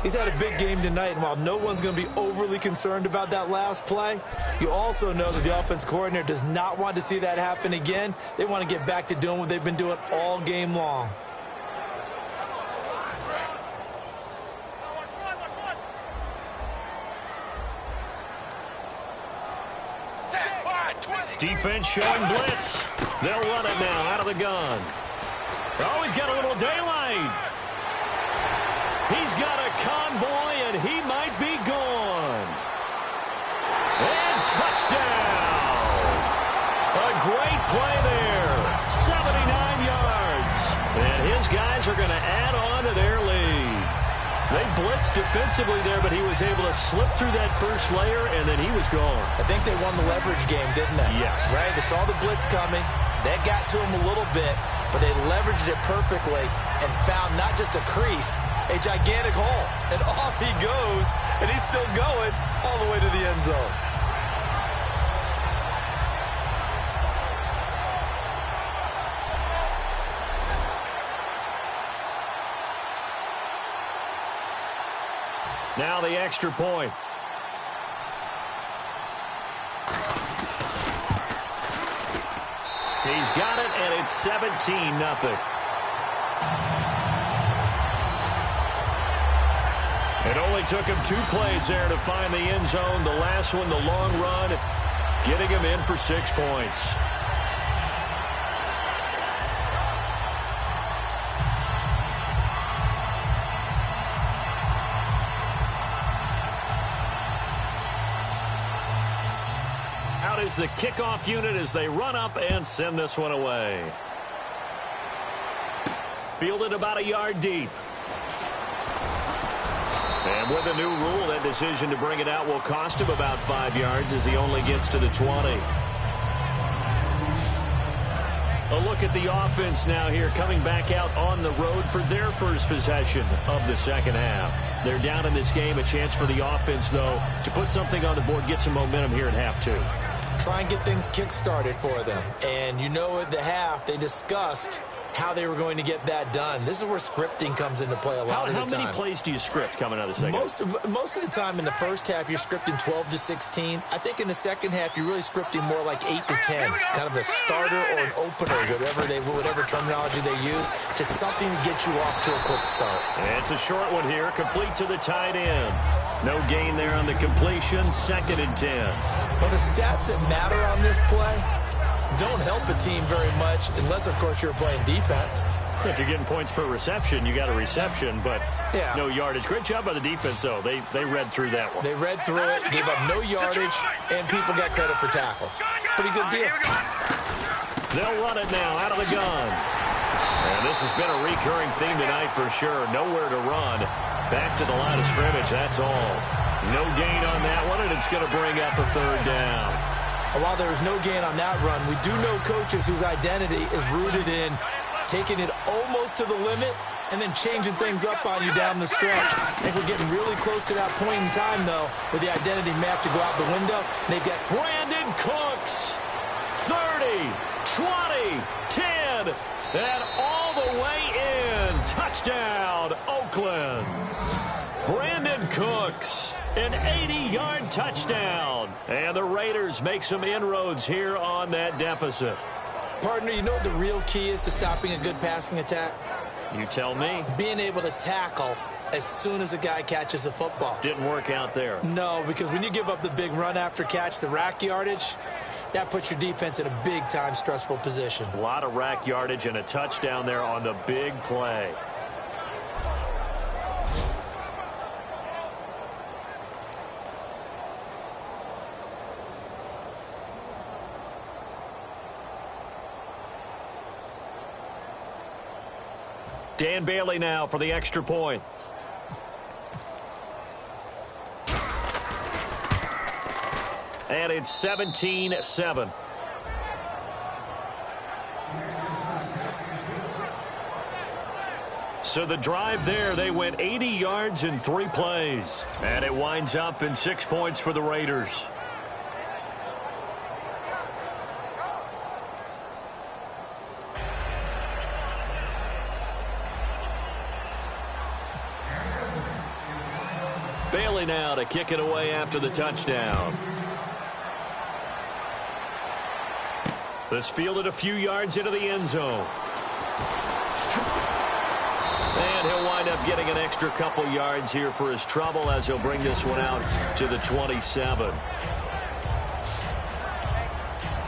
He's had a big game tonight, and while no one's going to be overly concerned about that last play, you also know that the offense coordinator does not want to see that happen again. They want to get back to doing what they've been doing all game long. Defense showing blitz. They'll run it now out of the gun. Oh, he's got a little daylight. He's got a convoy, and he might be gone. And touchdown. A great play there. 79 yards. And his guys are going to add on to their lead. They blitzed defensively there, but he was able to slip through that first layer, and then he was gone. I think they won the leverage game, didn't they? Yes. Right? They saw the blitz coming. That got to him a little bit, but they leveraged it perfectly and found not just a crease, a gigantic hole. And off he goes, and he's still going all the way to the end zone. Now the extra point. He's got it, and it's 17-0. It only took him 2 plays there to find the end zone. The last one, the long run, getting him in for 6 points. Out is the kickoff unit as they run up and send this one away. Fielded about a yard deep. And with a new rule, that decision to bring it out will cost him about 5 yards as he only gets to the 20. A look at the offense now here, coming back out on the road for their first possession of the second half. They're down in this game. A chance for the offense, though, to put something on the board, get some momentum here at half 2. Try and get things kick-started for them. And you know at the half, they discussed how they were going to get that done. This is where scripting comes into play a lot of the time. How many plays do you script coming out of the second half? Most of the time in the first half, you're scripting 12 to 16. I think in the second half, you're really scripting more like 8 to 10. Kind of a starter or an opener, whatever terminology they use, just something to get you off to a quick start. And it's a short one here, complete to the tight end. No gain there on the completion, 2nd and 10. Well, the stats that matter on this play don't help a team very much unless, of course, you're playing defense. If you're getting points per reception, you got a reception, but no yardage. Great job by the defense, though. They read through that one. They read through it, gave up no yardage, and people got credit for tackles. Pretty good deal. They'll run it now out of the gun. And this has been a recurring theme tonight for sure. Nowhere to run. Back to the line of scrimmage, that's all. No gain on that one, and it's going to bring up a 3rd down. While there is no gain on that run, we do know coaches whose identity is rooted in taking it almost to the limit and then changing things up on you down the stretch. I think we're getting really close to that point in time, though, where the identity map to go out the window. And they've got Brandon Cooks, 30, 20, 10, and all the way in. Touchdown, Oakland. Brandon Cooks. An 80-yard touchdown. And the Raiders make some inroads here on that deficit. Partner, you know what the real key is to stopping a good passing attack? You tell me. Being able to tackle as soon as a guy catches a football. Didn't work out there. No, because when you give up the big run after catch, the rack yardage, that puts your defense in a big-time stressful position. A lot of rack yardage and a touchdown there on the big play. Dan Bailey now for the extra point. And it's 17-7. So the drive there, they went 80 yards in 3 plays. And it winds up in 6 points for the Raiders. Bailey now to kick it away after the touchdown. This fielded a few yards into the end zone. And he'll wind up getting an extra couple yards here for his trouble as he'll bring this one out to the 27.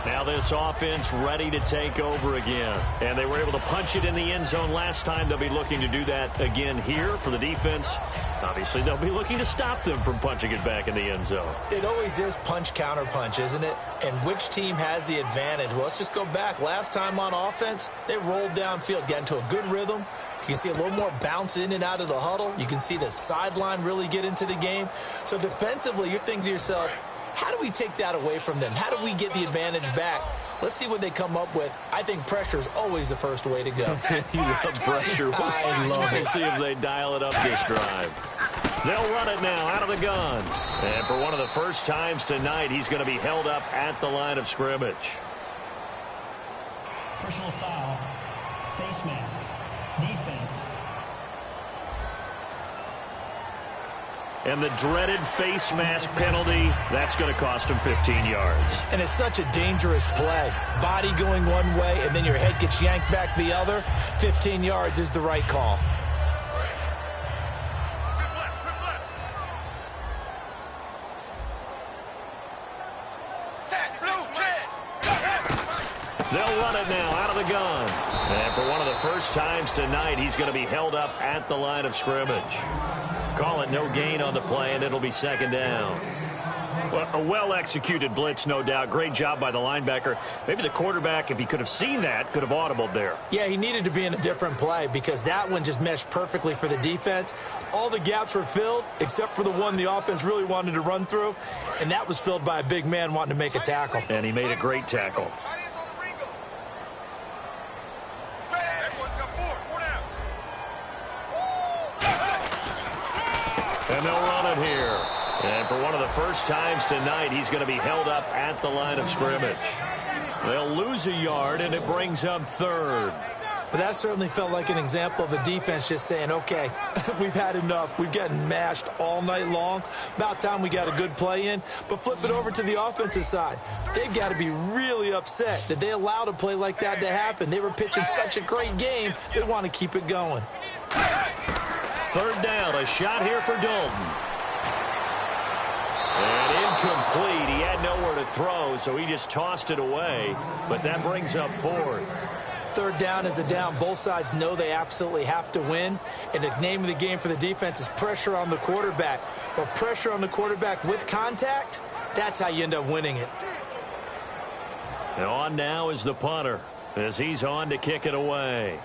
Now this offense ready to take over again. And they were able to punch it in the end zone last time. They'll be looking to do that again here for the defense. Obviously, they'll be looking to stop them from punching it back in the end zone. It always is punch-counter-punch, isn't it? And which team has the advantage? Well, let's just go back. Last time on offense, they rolled downfield, got into a good rhythm. You can see a little more bounce in and out of the huddle. You can see the sideline really get into the game. So defensively, you're thinking to yourself, how do we take that away from them? How do we get the advantage back? Let's see what they come up with. I think pressure is always the first way to go. You love pressure. I love it. We'll see if they dial it up this drive. They'll run it now out of the gun. And for one of the first times tonight, he's going to be held up at the line of scrimmage. Personal foul. Face mask. Defense. And the dreaded face mask penalty, that's going to cost him 15 yards. And it's such a dangerous play. Body going one way, and then your head gets yanked back the other. 15 yards is the right call. They'll run it now out of the gun. And for one of the first times tonight, he's going to be held up at the line of scrimmage. Call it no gain on the play, and it'll be second down. Well, a well-executed blitz, no doubt. Great job by the linebacker. Maybe the quarterback, if he could have seen that, could have audibled there. Yeah, he needed to be in a different play because that one just meshed perfectly for the defense. All the gaps were filled except for the one the offense really wanted to run through, and that was filled by a big man wanting to make a tackle. And he made a great tackle. And they'll run it here. And for one of the first times tonight, he's going to be held up at the line of scrimmage. They'll lose a yard, and it brings up third. But that certainly felt like an example of a defense just saying, okay, we've had enough. We've gotten mashed all night long. About time we got a good play in. But flip it over to the offensive side. They've got to be really upset that they allowed a play like that to happen. They were pitching such a great game, they want to keep it going. Third down, a shot here for Dalton. And incomplete. He had nowhere to throw, so he just tossed it away. But that brings up fourth. Third down is a down. Both sides know they absolutely have to win. And the name of the game for the defense is pressure on the quarterback. But pressure on the quarterback with contact, that's how you end up winning it. And on now is the punter as he's on to kick it away.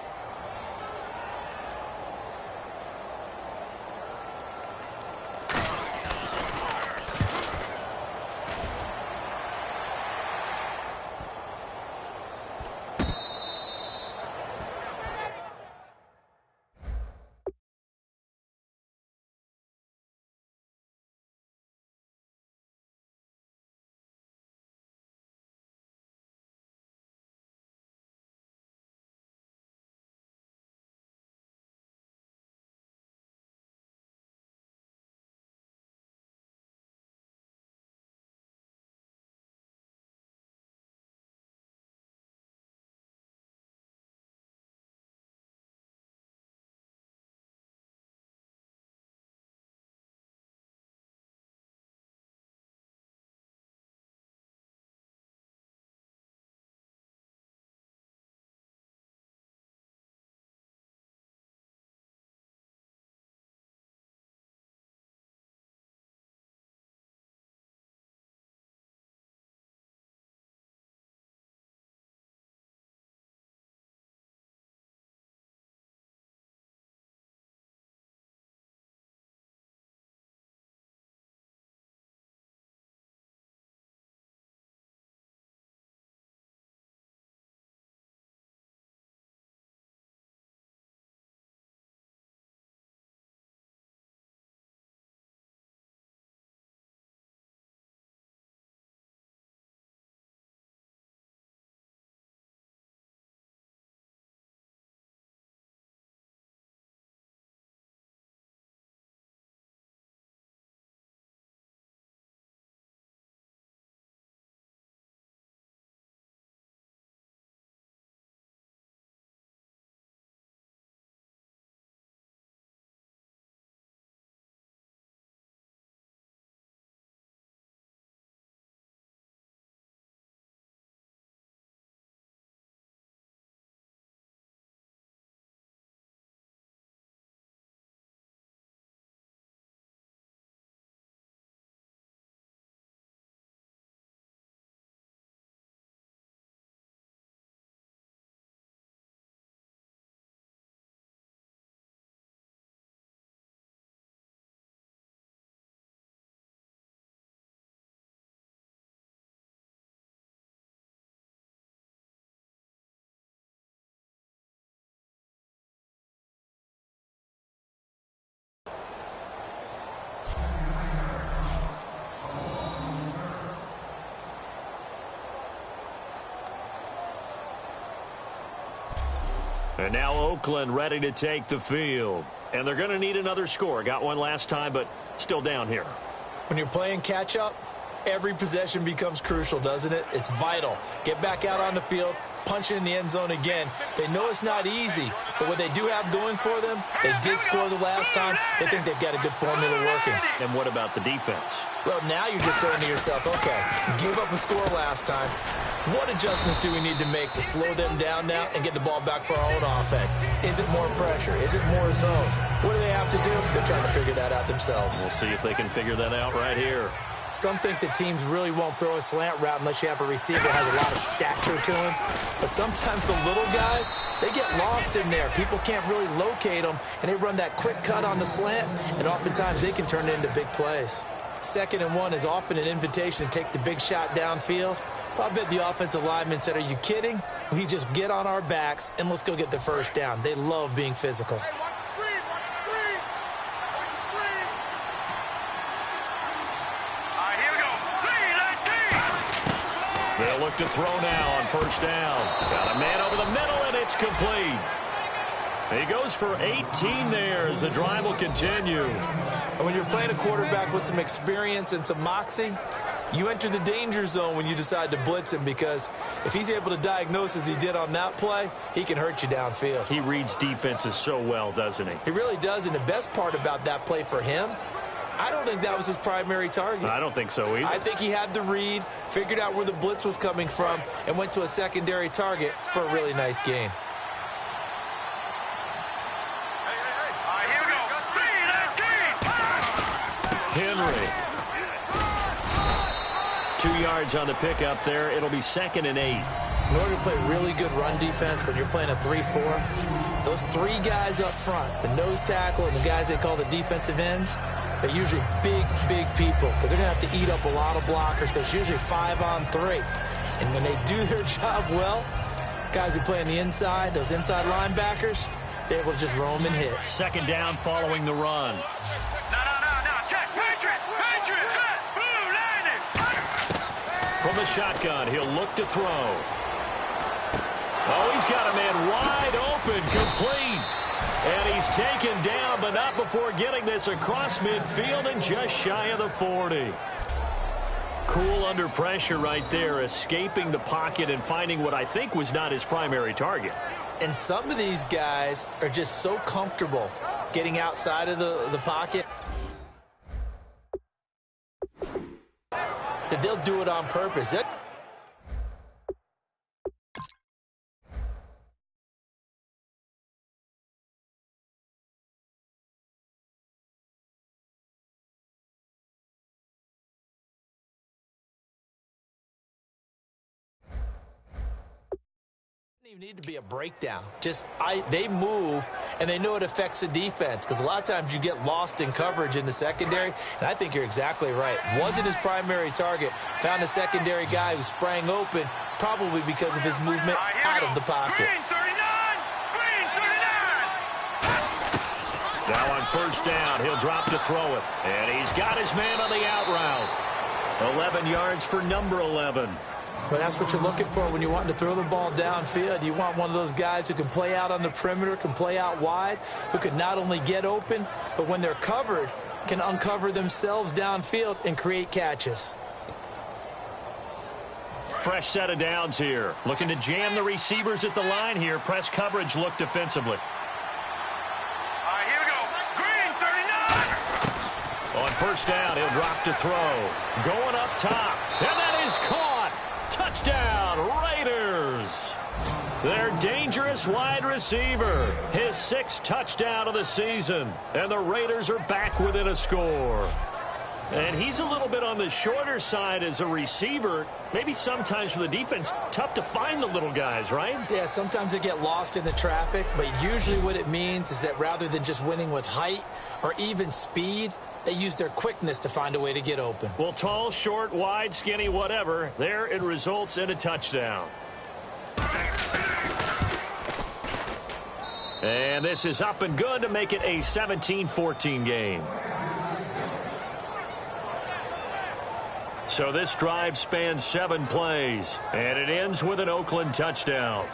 And now Oakland ready to take the field. And they're going to need another score. Got one last time, but still down here. When you're playing catch-up, every possession becomes crucial, doesn't it? It's vital. Get back out on the field, punch it in the end zone again. They know it's not easy, but what they do have going for them, they did score the last time. They think they've got a good formula working. And what about the defense? Well, now you're just saying to yourself, okay, give up a score last time. What adjustments do we need to make to slow them down now and get the ball back for our own offense? Is it more pressure? Is it more zone? What do they have to do? They're trying to figure that out themselves. We'll see if they can figure that out right here. Some think that teams really won't throw a slant route unless you have a receiver that has a lot of stature to him. But sometimes the little guys, they get lost in there. People can't really locate them, and they run that quick cut on the slant, and oftentimes they can turn it into big plays. 2nd and 1 is often an invitation to take the big shot downfield. Well, I bet the offensive lineman said, are you kidding? We just get on our backs, and let's go get the first down. They love being physical. Hey, watch the screen, watch the screen. Watch the screen. All right, here we go. They'll look to throw now on first down. Got a man over the middle, and it's complete. He goes for 18 there as the drive will continue. And when you're playing a quarterback with some experience and some moxie, you enter the danger zone when you decide to blitz him, because if he's able to diagnose as he did on that play, he can hurt you downfield. He reads defenses so well, doesn't he? He really does, and the best part about that play for him, I don't think that was his primary target. I don't think so either. I think he had the read, figured out where the blitz was coming from, and went to a secondary target for a really nice gain. All right, here we go. Henry. 2 yards on the pickup there. It'll be 2nd and 8. In order to play really good run defense when you're playing a 3-4, those 3 guys up front, the nose tackle and the guys they call the defensive ends, they're usually big, big people, because they're going to have to eat up a lot of blockers, because usually 5 on 3. And when they do their job well, guys who play on the inside, those inside linebackers, they're able to just roam and hit. 2nd down following the run. No. Check. Patriots. Blue landing. From the shotgun, he'll look to throw. Oh, he's got a man wide open, complete. And he's taken down, but not before getting this across midfield and just shy of the 40. Cool under pressure right there, escaping the pocket and finding what I think was not his primary target. And some of these guys are just so comfortable getting outside of the pocket that they'll do it on purpose. Even need to be a breakdown. They move, and they know it affects the defense, because a lot of times you get lost in coverage in the secondary, and I think you're exactly right. Wasn't his primary target. Found a secondary guy who sprang open, probably because of his movement out of the pocket. Green 39. Now on first down, he'll drop to throw it. And he's got his man on the out route. 11 yards for number 11. Well, that's what you're looking for when you're wanting to throw the ball downfield. You want one of those guys who can play out on the perimeter, can play out wide, who can not only get open, but when they're covered, can uncover themselves downfield and create catches. Fresh set of downs here. Looking to jam the receivers at the line here. Press coverage look defensively. All right, here we go. Green 39. On first down, he'll drop to throw. Going up top. And that is caught. Touchdown, Raiders. Their dangerous wide receiver. His 6th touchdown of the season. And the Raiders are back within a score. And he's a little bit on the shorter side as a receiver. Maybe sometimes for the defense, tough to find the little guys, right? Yeah, sometimes they get lost in the traffic, but usually what it means is that rather than just winning with height or even speed, they use their quickness to find a way to get open. Well, tall, short, wide, skinny, whatever. There it results in a touchdown. And this is up and good to make it a 17-14 game. So this drive spans 7 plays, and it ends with an Oakland touchdown.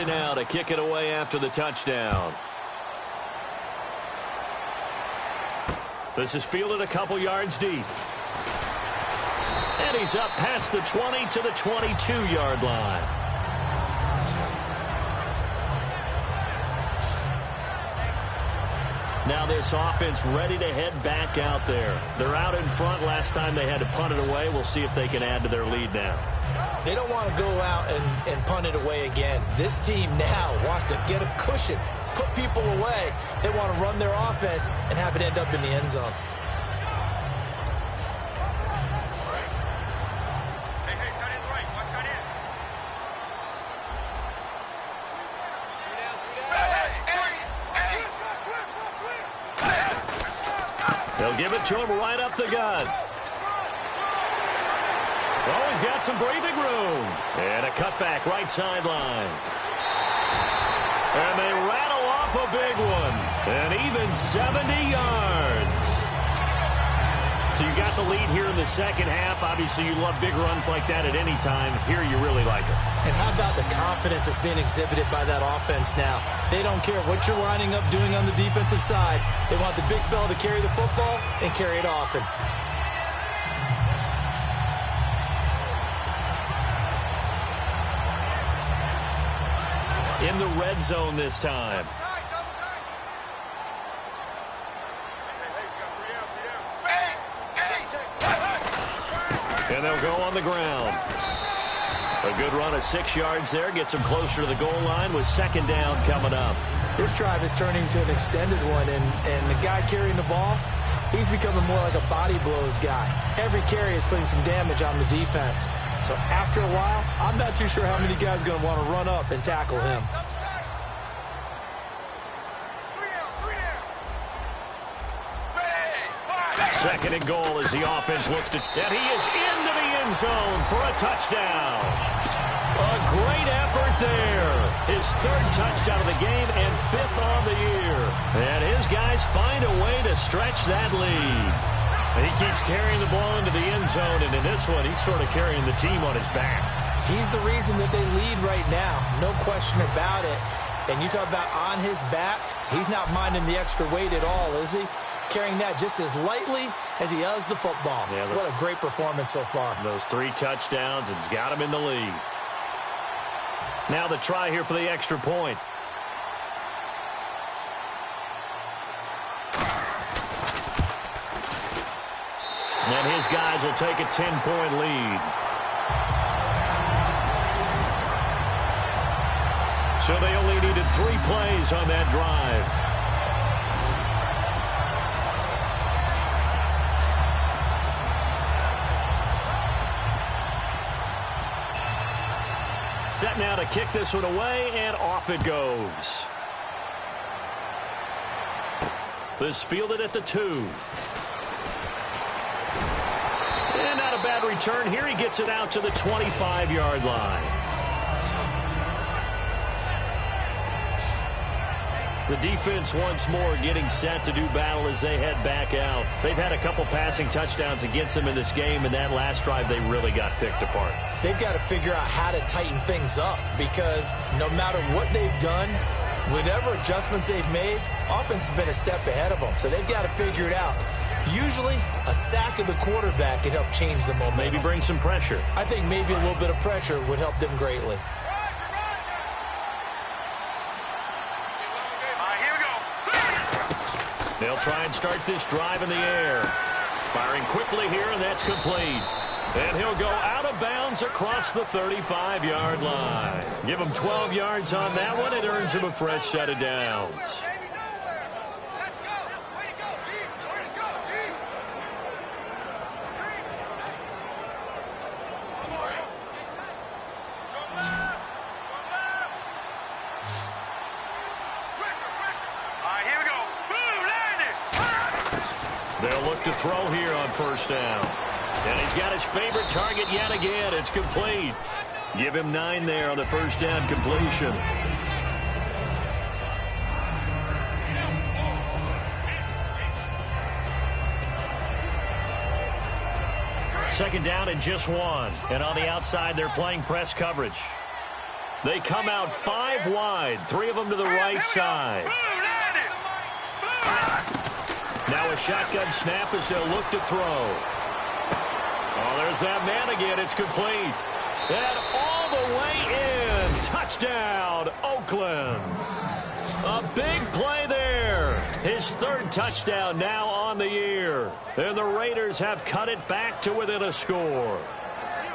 Ridley now to kick it away after the touchdown. This is fielded a couple yards deep. And he's up past the 20 to the 22-yard line. Now this offense ready to head back out there. They're out in front. Last time they had to punt it away. We'll see if they can add to their lead now. They don't want to go out and punt it away again. This team now wants to get a cushion, put people away. They want to run their offense and have it end up in the end zone. They'll give it to him right up the gut. Oh, he's got some breathing room. And a cutback right sideline. And they rattle off a big one. And even 70 yards. So you got the lead here in the second half. Obviously, you love big runs like that at any time. Here, you really like it. And how about the confidence that's being exhibited by that offense now? They don't care what you're lining up doing on the defensive side. They want the big fella to carry the football and carry it often. In the red zone this time. And they'll go on the ground. A good run of 6 yards there. Gets them closer to the goal line with second down coming up. This drive is turning into an extended one, and the guy carrying the ball, he's becoming more like a body blows guy. Every carry is putting some damage on the defense. So after a while, I'm not too sure how many guys are going to want to run up and tackle him. Second and goal as the offense looks to... And he is into the end zone for a touchdown. A great effort there. His third touchdown of the game and fifth on the year. And his guys find a way to stretch that lead. And he keeps carrying the ball into the end zone, and in this one, he's sort of carrying the team on his back. He's the reason that they lead right now. No question about it. And you talk about on his back, he's not minding the extra weight at all, is he? Carrying that just as lightly as he does the football. Yeah, what a great performance so far. Those 3 touchdowns, and it's got him in the lead. Now the try here for the extra point. And his guys will take a 10-point lead. So they only needed 3 plays on that drive. Set now to kick this one away, and off it goes. This fielded at the 2. And not a bad return here. He gets it out to the 25-yard line. The defense once more getting set to do battle as they head back out. They've had a couple passing touchdowns against them in this game, and that last drive they really got picked apart. They've got to figure out how to tighten things up because no matter what they've done, whatever adjustments they've made, offense has been a step ahead of them. So they've got to figure it out. Usually, a sack of the quarterback can help change the momentum. Maybe bring some pressure. I think maybe a little bit of pressure would help them greatly. They'll try and start this drive in the air. Firing quickly here, and that's complete. And he'll go out of bounds across the 35-yard line. Give him 12 yards on that one. It earns him a fresh set of downs. They'll look to throw here on first down. And he's got his favorite target yet again. It's complete. Give him 9 there on the first down completion. Second down and just 1. And on the outside, they're playing press coverage. They come out 5 wide, 3 of them to the right side. Now a shotgun snap as they'll look to throw. Oh, there's that man again. It's complete. And all the way in. Touchdown, Oakland. A big play there. His 3rd touchdown now on the year. And the Raiders have cut it back to within a score.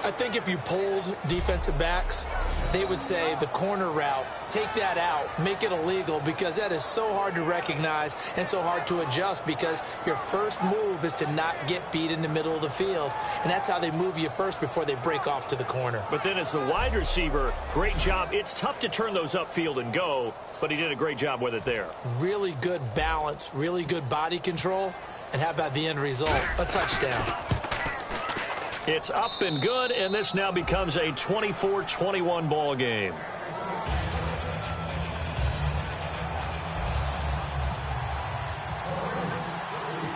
I think if you polled defensive backs, they would say the corner route, take that out, make it illegal, because that is so hard to recognize and so hard to adjust, because your first move is to not get beat in the middle of the field, and that's how they move you first before they break off to the corner. But then as the wide receiver, great job. It's tough to turn those upfield and go, but he did a great job with it there. Really good balance, really good body control, and how about the end result? A touchdown. It's up and good, and this now becomes a 24-21 ball game.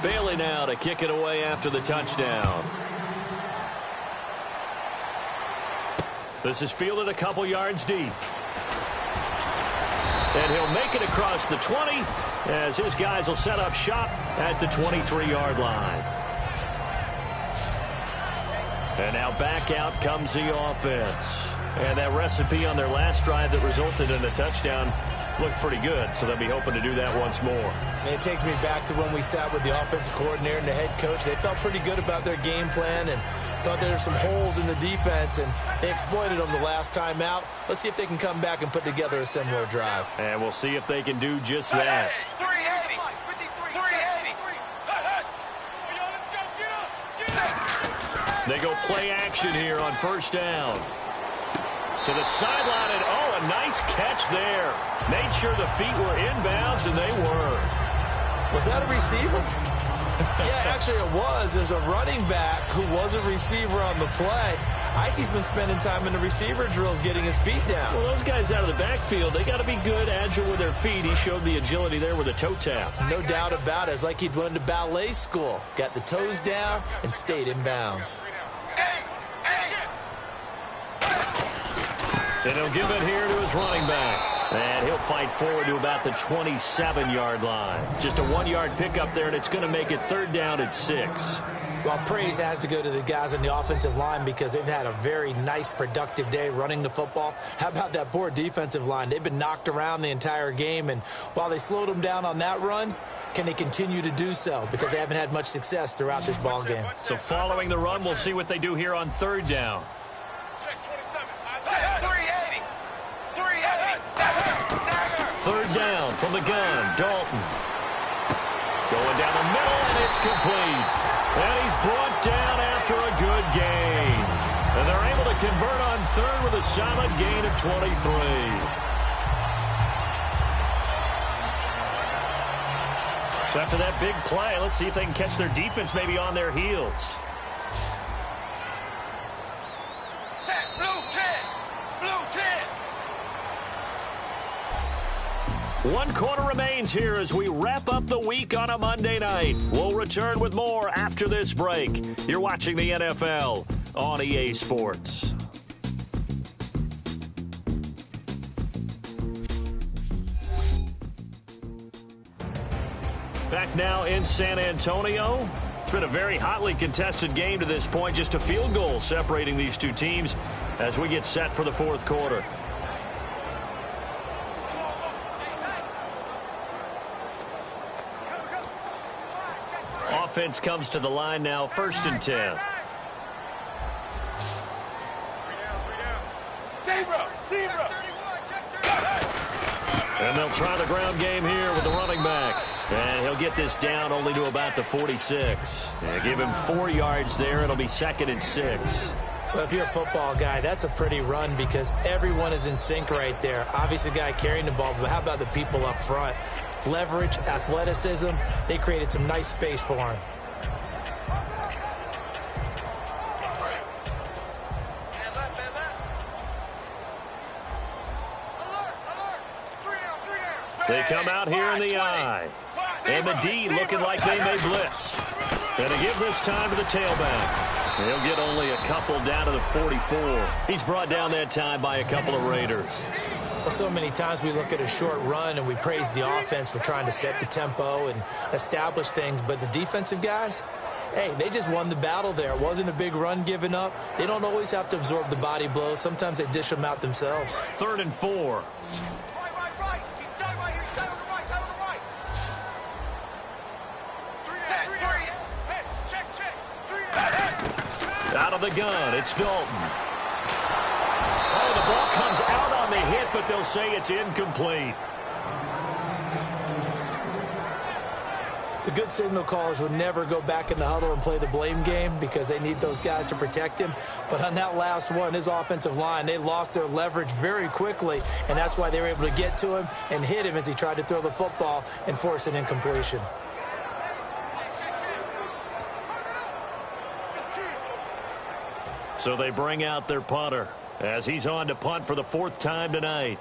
Bailey now to kick it away after the touchdown. This is fielded a couple yards deep. And he'll make it across the 20 as his guys will set up shop at the 23-yard line. And now back out comes the offense. And that recipe on their last drive that resulted in a touchdown looked pretty good, so they'll be hoping to do that once more. And it takes me back to when we sat with the offensive coordinator and the head coach. They felt pretty good about their game plan and thought there were some holes in the defense, and they exploited them the last time out. Let's see if they can come back and put together a similar drive. And we'll see if they can do just that. 380. 380. They go play action here on first down. To the sideline, and oh, a nice catch there. Made sure the feet were inbounds, and they were. Was that a receiver? Yeah, actually it was. There's a running back who was a receiver on the play. Ike's been spending time in the receiver drills getting his feet down. Well, those guys out of the backfield, they got to be good, agile with their feet. He showed the agility there with a toe tap. No doubt about it. It's like he'd went to ballet school. Got the toes down and stayed in bounds. And he'll give it here to his running back. And he'll fight forward to about the 27-yard line. Just a 1-yard pickup there, and it's going to make it 3rd down at 6. Well, praise has to go to the guys on the offensive line because they've had a very nice, productive day running the football. How about that poor defensive line? They've been knocked around the entire game, and while they slowed them down on that run, can they continue to do so? Because they haven't had much success throughout this ball game. So following the run, we'll see what they do here on 3rd down. 3rd down from the gun, Dalton. Going down the middle, and it's complete. And he's brought down after a good gain. And they're able to convert on 3rd with a solid gain of 23. So after that big play, let's see if they can catch their defense maybe on their heels. Blue 10. Blue 10. 1 quarter remains here as we wrap up the week on a Monday night. We'll return with more after this break. You're watching the NFL on EA Sports. Back now in San Antonio. It's been a very hotly contested game to this point. Just a field goal separating these two teams as we get set for the 4th quarter. Offense comes to the line now, 1st and 10. And they'll try the ground game here with the running back. And he'll get this down only to about the 46. And give him 4 yards there. It'll be 2nd and 6. Well, if you're a football guy, that's a pretty run because everyone is in sync right there. Obviously, the guy carrying the ball, but how about the people up front? Leverage, athleticism, they created some nice space for him. They come out here in the I. And the D looking like they may blitz. And to give this time to the tailback. He'll get only a couple down to the 44. He's brought down that time by a couple of Raiders. Well, so many times we look at a short run and we praise the offense for trying to set the tempo and establish things. But the defensive guys, hey, they just won the battle there. It wasn't a big run given up. They don't always have to absorb the body blows. Sometimes they dish them out themselves. 3rd and 4. Right. Keep tight right here. Tight on the right. Tight on the right. Three. Check. 3. Out of the gun, it's Dalton. Oh, the ball comes out on the hit, but they'll say it's incomplete. The good signal callers would never go back in the huddle and play the blame game because they need those guys to protect him. But on that last one, his offensive line, they lost their leverage very quickly, and that's why they were able to get to him and hit him as he tried to throw the football and force an incompletion. So they bring out their punter as he's on to punt for the 4th time tonight.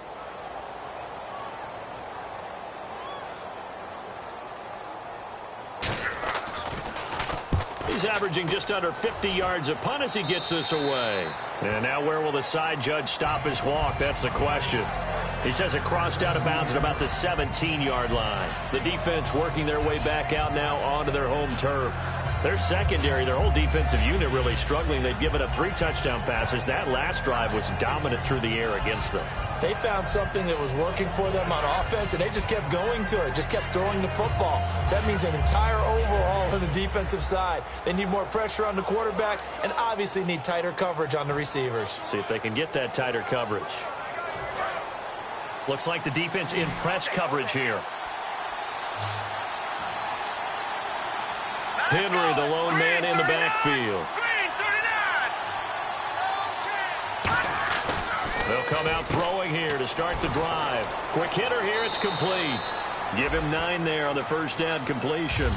He's averaging just under 50 yards a punt as he gets this away. And now where will the side judge stop his walk? That's the question. He says it crossed out of bounds at about the 17-yard line. The defense working their way back out now onto their home turf. Their secondary, their whole defensive unit really struggling. They've given up 3 touchdown passes. That last drive was dominant through the air against them. They found something that was working for them on offense, and they just kept going to it, just kept throwing the football. So that means an entire overhaul on the defensive side. They need more pressure on the quarterback and obviously need tighter coverage on the receivers. See if they can get that tighter coverage. Looks like the defense in press coverage here. Henry, the lone man in the backfield. They'll come out throwing here to start the drive. Quick hitter here, it's complete. Give him 9 there on the first down completion.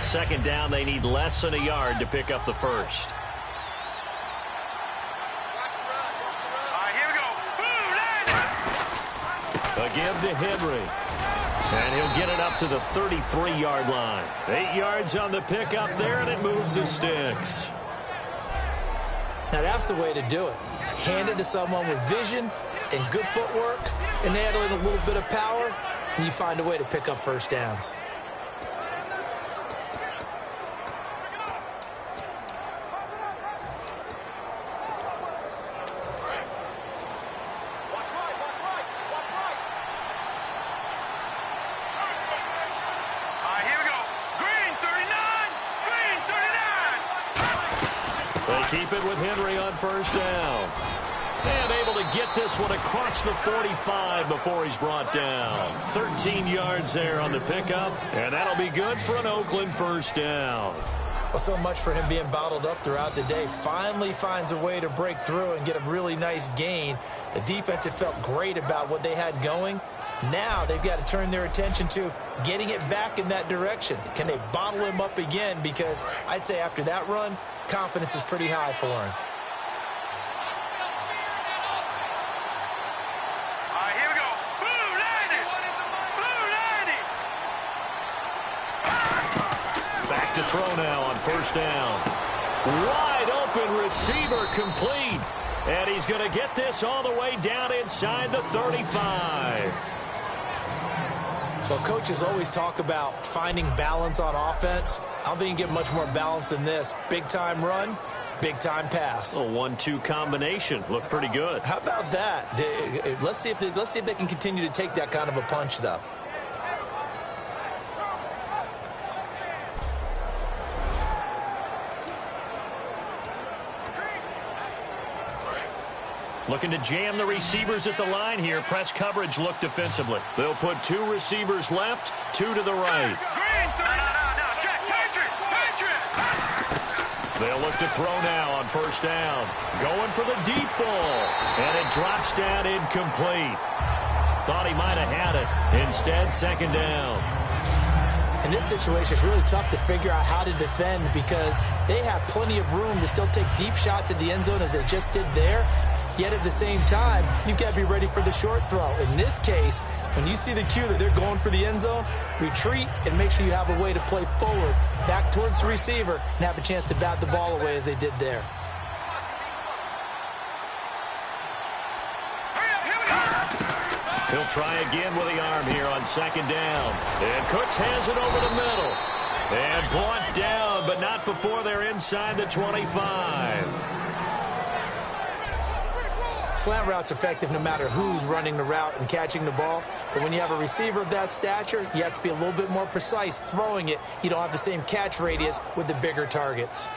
Second down, they need less than a yard to pick up the first. A give to Henry. And he'll get it up to the 33-yard line. 8 yards on the pickup there, and it moves the sticks. Now, that's the way to do it. Hand it to someone with vision and good footwork, and add in a little bit of power, and you find a way to pick up first downs. Keep it with Henry on first down. And able to get this one across the 45 before he's brought down. 13 yards there on the pickup, and that'll be good for an Oakland first down. Well, so much for him being bottled up throughout the day. Finally finds a way to break through and get a really nice gain. The defense had felt great about what they had going. Now they've got to turn their attention to getting it back in that direction. Can they bottle him up again? Because I'd say after that run, confidence is pretty high for him. Here we go. Blue 90. Back to throw now on first down. Wide open receiver complete. And he's going to get this all the way down inside the 35. Well, coaches always talk about finding balance on offense. I don't think you can get much more balance than this. Big-time run, big-time pass. A 1-2 combination. Looked pretty good. How about that? Let's see if they can continue to take that kind of a punch, though. Looking to jam the receivers at the line here. Press coverage look defensively. They'll put 2 receivers left, 2 to the right. They'll look to throw now on first down. Going for the deep ball. And it drops down incomplete. Thought he might have had it. Instead, second down. In this situation, it's really tough to figure out how to defend because they have plenty of room to still take deep shots at the end zone as they just did there. Yet at the same time, you've got to be ready for the short throw. In this case, when you see the cue that they're going for the end zone, retreat and make sure you have a way to play forward, back towards the receiver, and have a chance to bat the ball away as they did there. He'll try again with the arm here on second down. And Cooks has it over the middle. And brought down, but not before they're inside the 25. Slant route's effective no matter who's running the route and catching the ball. But when you have a receiver of that stature, you have to be a little bit more precise throwing it. You don't have the same catch radius with the bigger targets.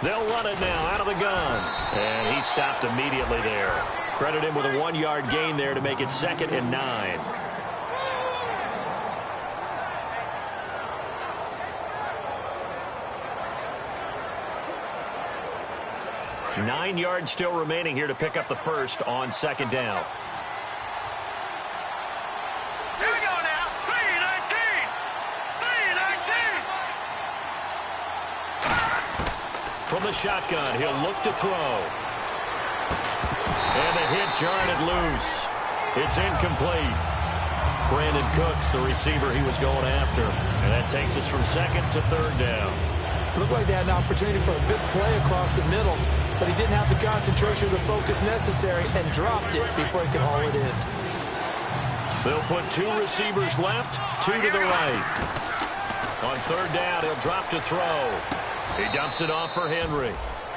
They'll run it now out of the gun. And he stopped immediately there. Credit him with a 1-yard gain there to make it 2nd and 9. Nine yards still remaining here to pick up the first on second down. Here we go now. 3-19. 3-19. From the shotgun, he'll look to throw. And the hit jarred it loose. It's incomplete. Brandon Cooks, the receiver he was going after. And that takes us from 2nd to 3rd down. It looked like they had an opportunity for a big play across the middle, but he didn't have the concentration or the focus necessary and dropped it before he could haul it in. They'll put 2 receivers left, 2 to the right. On 3rd down, he'll drop to throw. He dumps it off for Henry.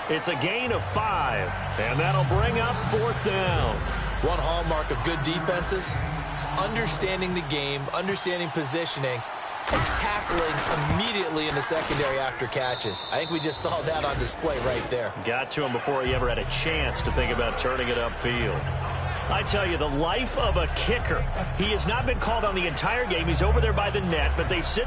It's a gain of 5, and that'll bring up 4th down. One hallmark of good defenses is understanding the game, understanding positioning, and tackling immediately in the secondary after catches. I think we just saw that on display right there. Got to him before he ever had a chance to think about turning it upfield. I tell you, the life of a kicker. He has not been called on the entire game. He's over there by the net, but they sit...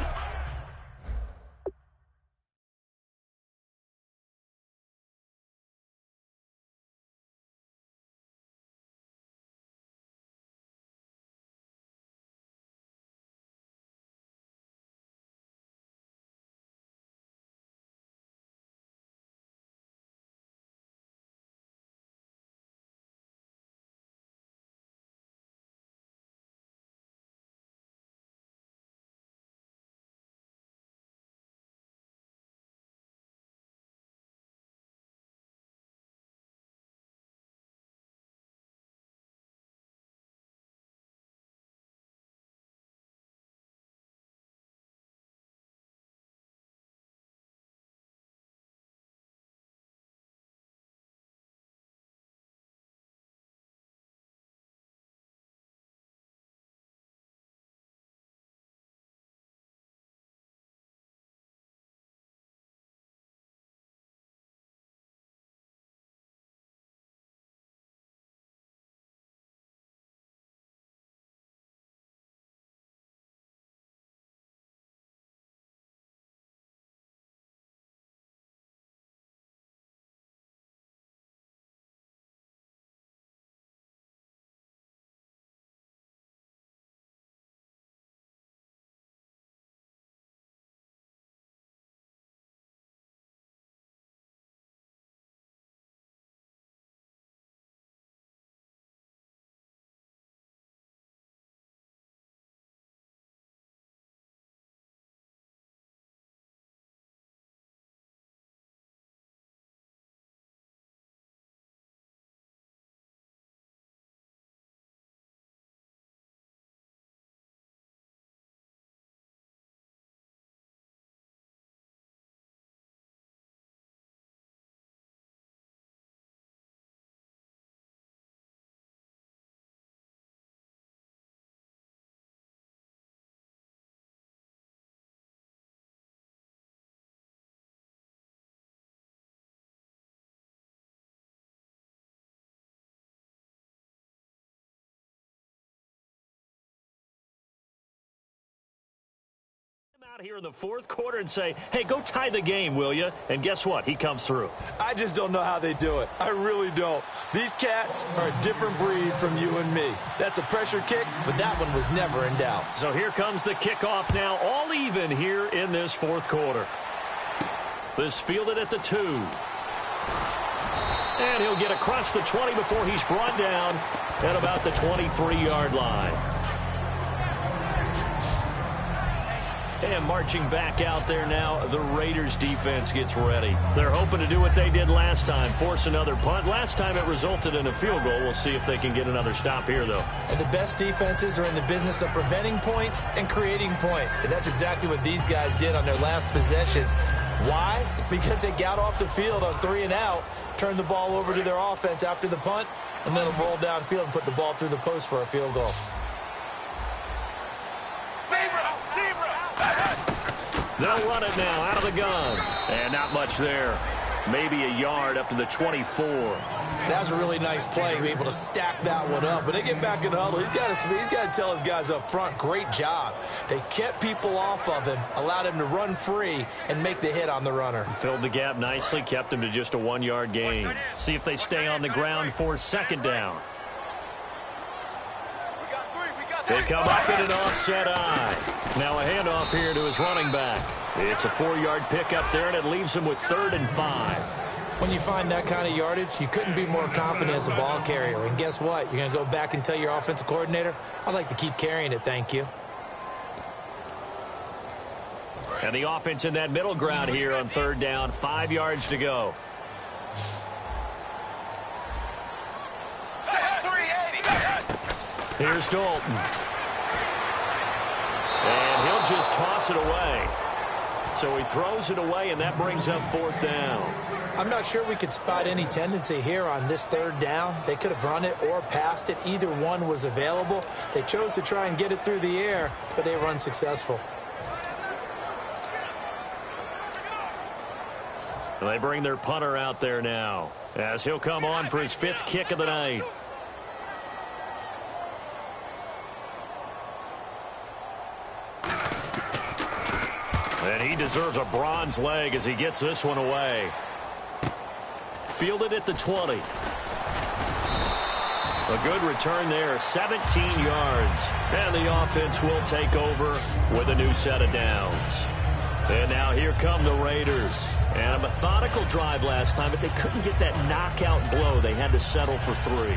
out here in the fourth quarter and say, hey, go tie the game, will you? And guess what? He comes through. I just don't know how they do it. I really don't. These cats are a different breed from you and me. That's a pressure kick, but that one was never in doubt. So here comes the kickoff now, all even here in this fourth quarter. This fielded at the 2. And he'll get across the 20 before he's brought down at about the 23-yard line. And marching back out there now, the Raiders defense gets ready. They're hoping to do what they did last time, force another punt. Last time it resulted in a field goal. We'll see if they can get another stop here, though. And the best defenses are in the business of preventing points and creating points. And that's exactly what these guys did on their last possession. Why? Because they got off the field on 3 and out, turned the ball over to their offense after the punt, and let them roll downfield and put the ball through the post for a field goal. They'll run it now out of the gun. And not much there. Maybe a yard up to the 24. That was a really nice play to be able to stack that one up. When they get back in the huddle, he's got to tell his guys up front, great job. They kept people off of him, allowed him to run free and make the hit on the runner. Filled the gap nicely, kept him to just a 1-yard gain. See if they stay on the ground for second down. They come up in an offset eye. Now a handoff here to his running back. It's a 4-yard pickup there, and it leaves him with 3rd and 5. When you find that kind of yardage, you couldn't be more confident as a ball carrier. And guess what? You're going to go back and tell your offensive coordinator, I'd like to keep carrying it, thank you. And the offense in that middle ground here on 3rd down, 5 yards to go. Here's Dalton. And he'll just toss it away. So he throws it away, and that brings up 4th down. I'm not sure we could spot any tendency here on this 3rd down. They could have run it or passed it. Either one was available. They chose to try and get it through the air, but they were unsuccessful. They bring their punter out there now as he'll come on for his 5th kick of the night. And he deserves a bronze leg as he gets this one away. Fielded at the 20. A good return there, 17 yards. And the offense will take over with a new set of downs. And now here come the Raiders. And a methodical drive last time, but they couldn't get that knockout blow. They had to settle for 3.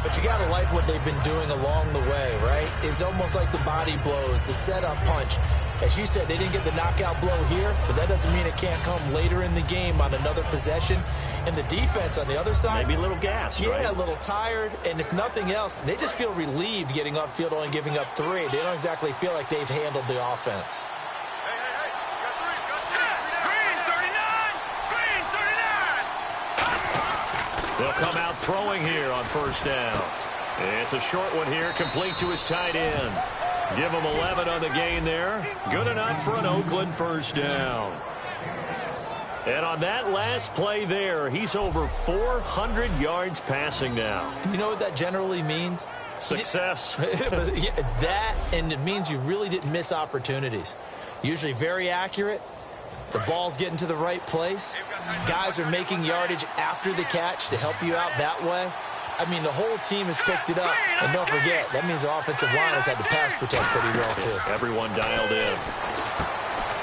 But you got to like what they've been doing along the way, right? It's almost like the body blows, the setup punch. As you said, they didn't get the knockout blow here, but that doesn't mean it can't come later in the game on another possession. And the defense on the other side, maybe a little gassed, right? Yeah, a little tired. And if nothing else, they just feel relieved getting upfield, only giving up 3. They don't exactly feel like they've handled the offense. They'll come out throwing here on 1st down. It's a short one here, complete to his tight end. Give him 11 on the gain there. Good enough for an Oakland 1st down. And on that last play there, he's over 400 yards passing now. You know what that generally means? Success. That, and it means you really didn't miss opportunities. Usually very accurate. The ball's getting to the right place. Guys are making yardage after the catch to help you out that way. I mean, the whole team has picked it up. And don't forget, that means the offensive line has had to pass protect pretty well, too. Everyone dialed in.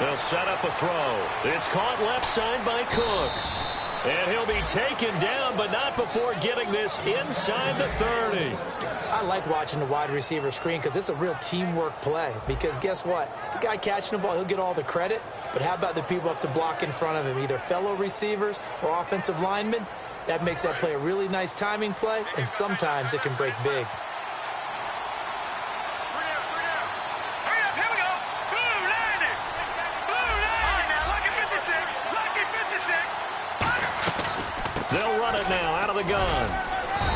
They'll set up a throw. It's caught left side by Cooks. And he'll be taken down, but not before getting this inside the 30. I like watching the wide receiver screen because it's a real teamwork play. Because guess what? The guy catching the ball, he'll get all the credit. But how about the people up to block in front of him, either fellow receivers or offensive linemen? That makes that play a really nice timing play, and sometimes it can break big. They'll run it now out of the gun.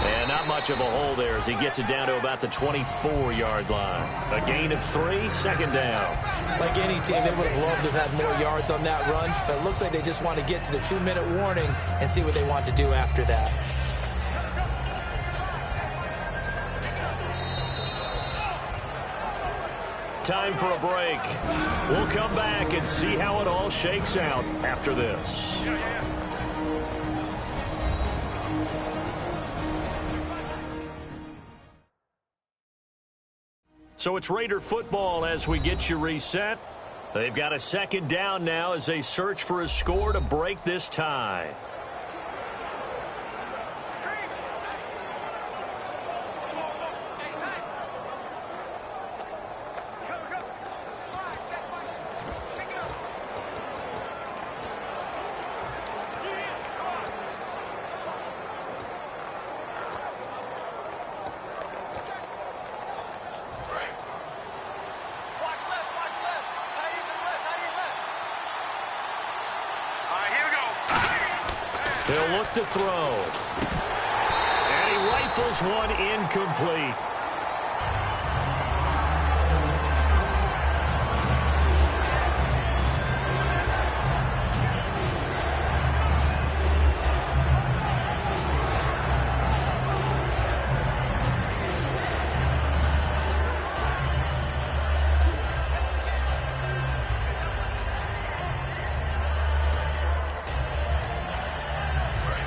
And not much of a hole there as he gets it down to about the 24-yard line. A gain of 3, 2nd down. Like any team, they would have loved to have had more yards on that run, but it looks like they just want to get to the 2-minute warning and see what they want to do after that. time for a break. We'll come back and see how it all shakes out after this. So it's Raider football as we get you reset. They've got a second down now as they search for a score to break this tie. He'll look to throw. And he rifles one incomplete.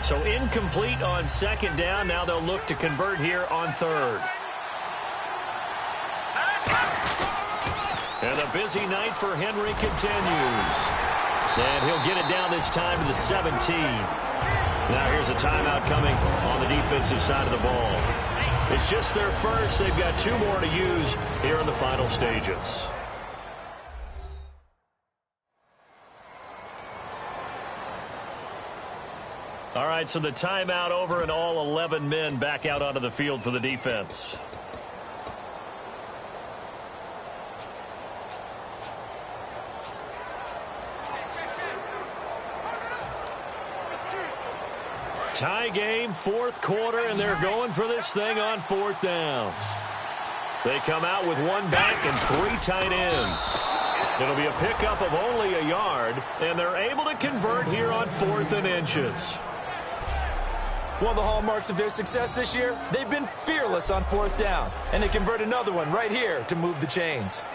So incomplete on second down. Now they'll look to convert here on third. And a busy night for Henry continues. And he'll get it down this time to the 17. Now here's a timeout coming on the defensive side of the ball. It's just their first. They've got two more to use here in the final stages. All right, so the timeout over and all 11 men back out onto the field for the defense. Tie game, fourth quarter, and they're going for this thing on fourth down. They come out with one back and three tight ends. It'll be a pickup of only a yard, and they're able to convert here on 4th and inches. One of the hallmarks of their success this year, they've been fearless on fourth down, and they convert another one right here to move the chains.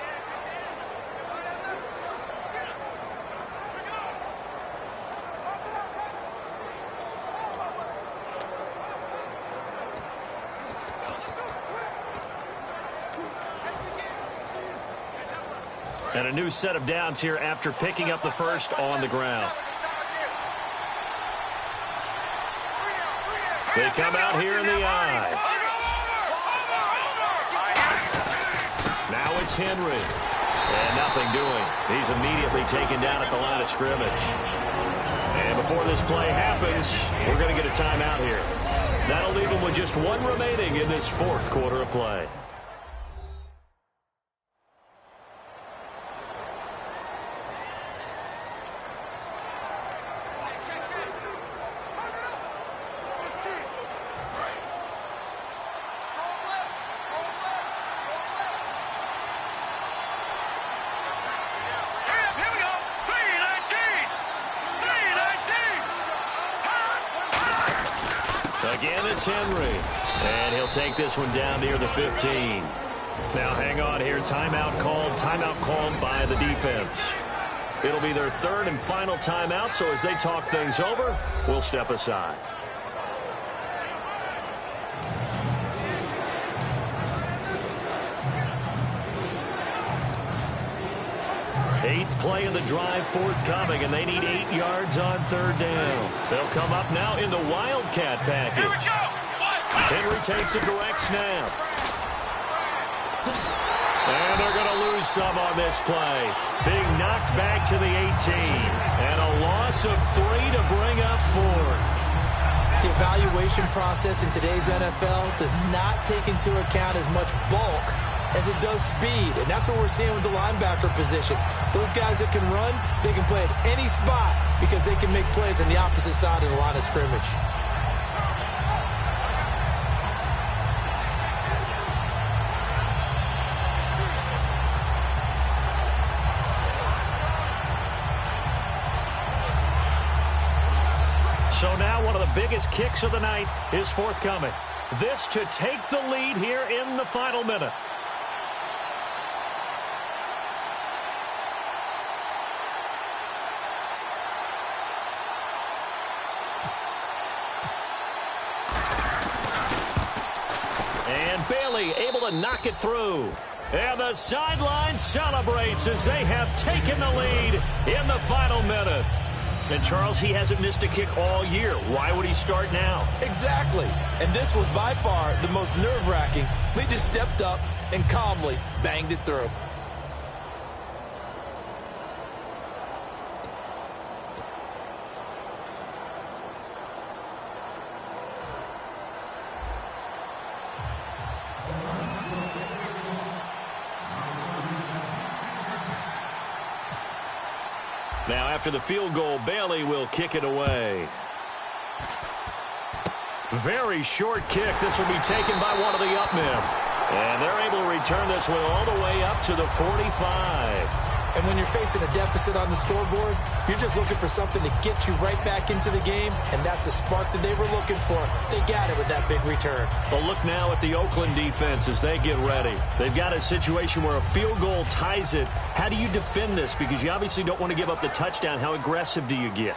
And a new set of downs here after picking up the first on the ground. They come out here in the eye. Now it's Henry. And nothing doing. He's immediately taken down at the line of scrimmage. And before this play happens, we're going to get a timeout here. That'll leave them with just one remaining in this fourth quarter of play. Again, it's Henry. And he'll take this one down near the 15. Now, hang on here. Timeout called by the defense. It'll be their third and final timeout, so as they talk things over, we'll step aside. Eighth play of the drive forthcoming, and they need 8 yards on third down. They'll come up now in the Wildcat package. Henry takes a direct snap. And they're going to lose some on this play. Being knocked back to the 18. And a loss of 3 to bring up 4. The evaluation process in today's NFL does not take into account as much bulk as it does speed, and that's what we're seeing with the linebacker position. Those guys that can run, they can play at any spot because they can make plays on the opposite side of the line of scrimmage. So now one of the biggest kicks of the night is forthcoming. This to take the lead here in the final minute. Bailey able to knock it through. And the sideline celebrates as they have taken the lead in the final minute. And, Charles, he hasn't missed a kick all year. Why would he start now? Exactly. And this was by far the most nerve-wracking. They just stepped up and calmly banged it through. Now, after the field goal, Bailey will kick it away. Very short kick. This will be taken by one of the up men. And they're able to return this one all the way up to the 45. And when you're facing a deficit on the scoreboard, you're just looking for something to get you right back into the game, and that's the spark that they were looking for. They got it with that big return. But look now at the Oakland defense as they get ready. They've got a situation where a field goal ties it. How do you defend this? Because you obviously don't want to give up the touchdown. How aggressive do you get?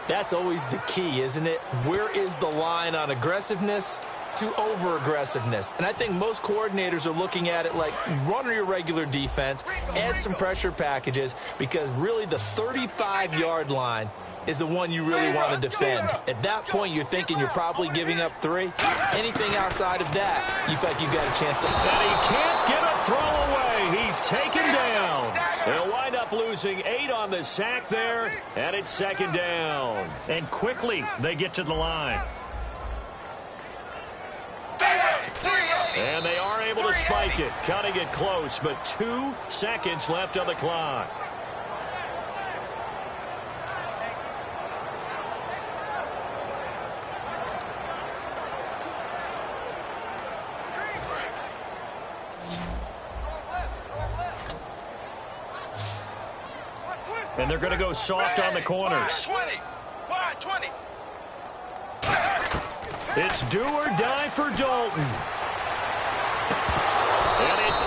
That's always the key, isn't it? Where is the line on aggressiveness to over-aggressiveness? And I think most coordinators are looking at it like run your regular defense, add some pressure packages, because really the 35-yard line is the one you really want to defend. At that point, you're thinking you're probably giving up 3. Anything outside of that, you feel like you've got a chance to... And he can't get a throw away. He's taken down. They'll wind up losing 8 on the sack there, and it's second down. And quickly, they get to the line. And they are able to spike it, cutting it close, but 2 seconds left on the clock. And they're going to go soft on the corners. Wide 20. It's do or die for Dalton. And it's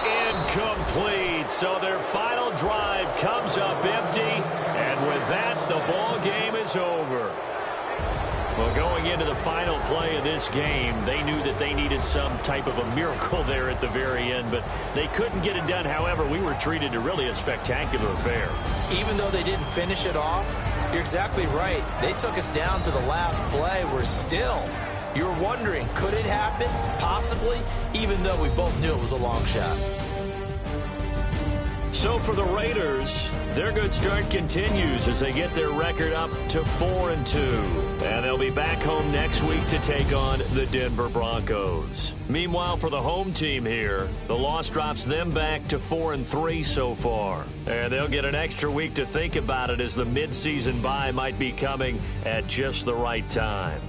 incomplete. So their final drive comes up empty. And with that, the ball game is over. Well, going into the final play of this game, they knew that they needed some type of a miracle there at the very end, but they couldn't get it done. However, we were treated to really a spectacular affair. Even though they didn't finish it off, you're exactly right. They took us down to the last play. We're still, you're wondering, could it happen? Possibly, even though we both knew it was a long shot. So for the Raiders, their good start continues as they get their record up to 4-2. And they'll be back home next week to take on the Denver Broncos. Meanwhile, for the home team here, the loss drops them back to 4-3 so far. And they'll get an extra week to think about it as the midseason bye might be coming at just the right time.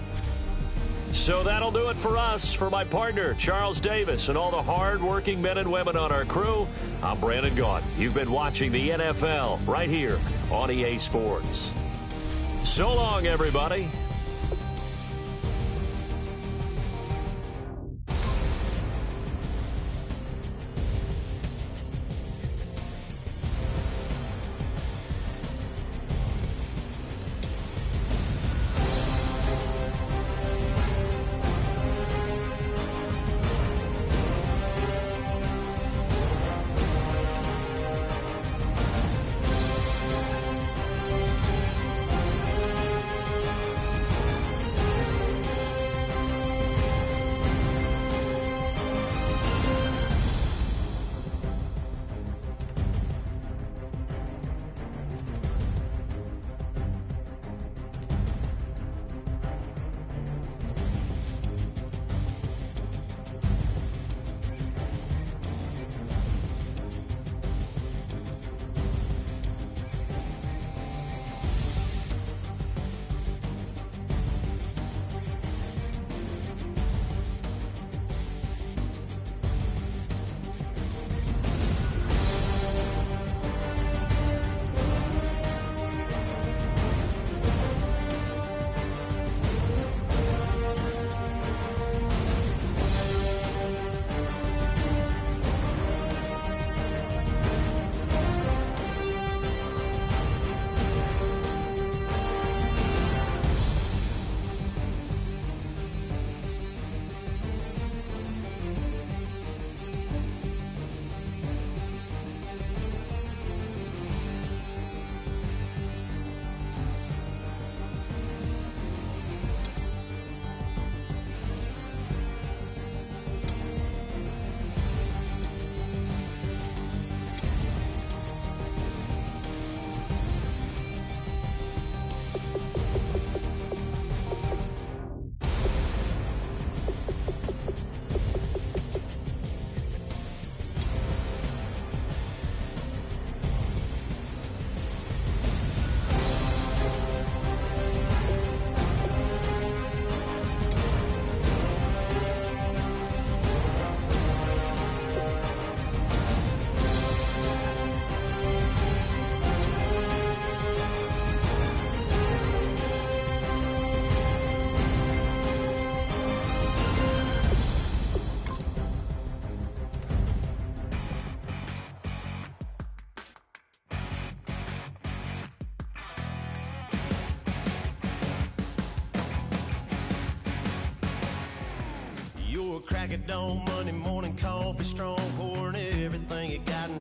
So that'll do it for us. For my partner, Charles Davis, and all the hard-working men and women on our crew, I'm Brandon Gaudin. You've been watching the NFL right here on EA Sports. So long, everybody. crack of dawn, Monday morning coffee, strong pouring everything you got.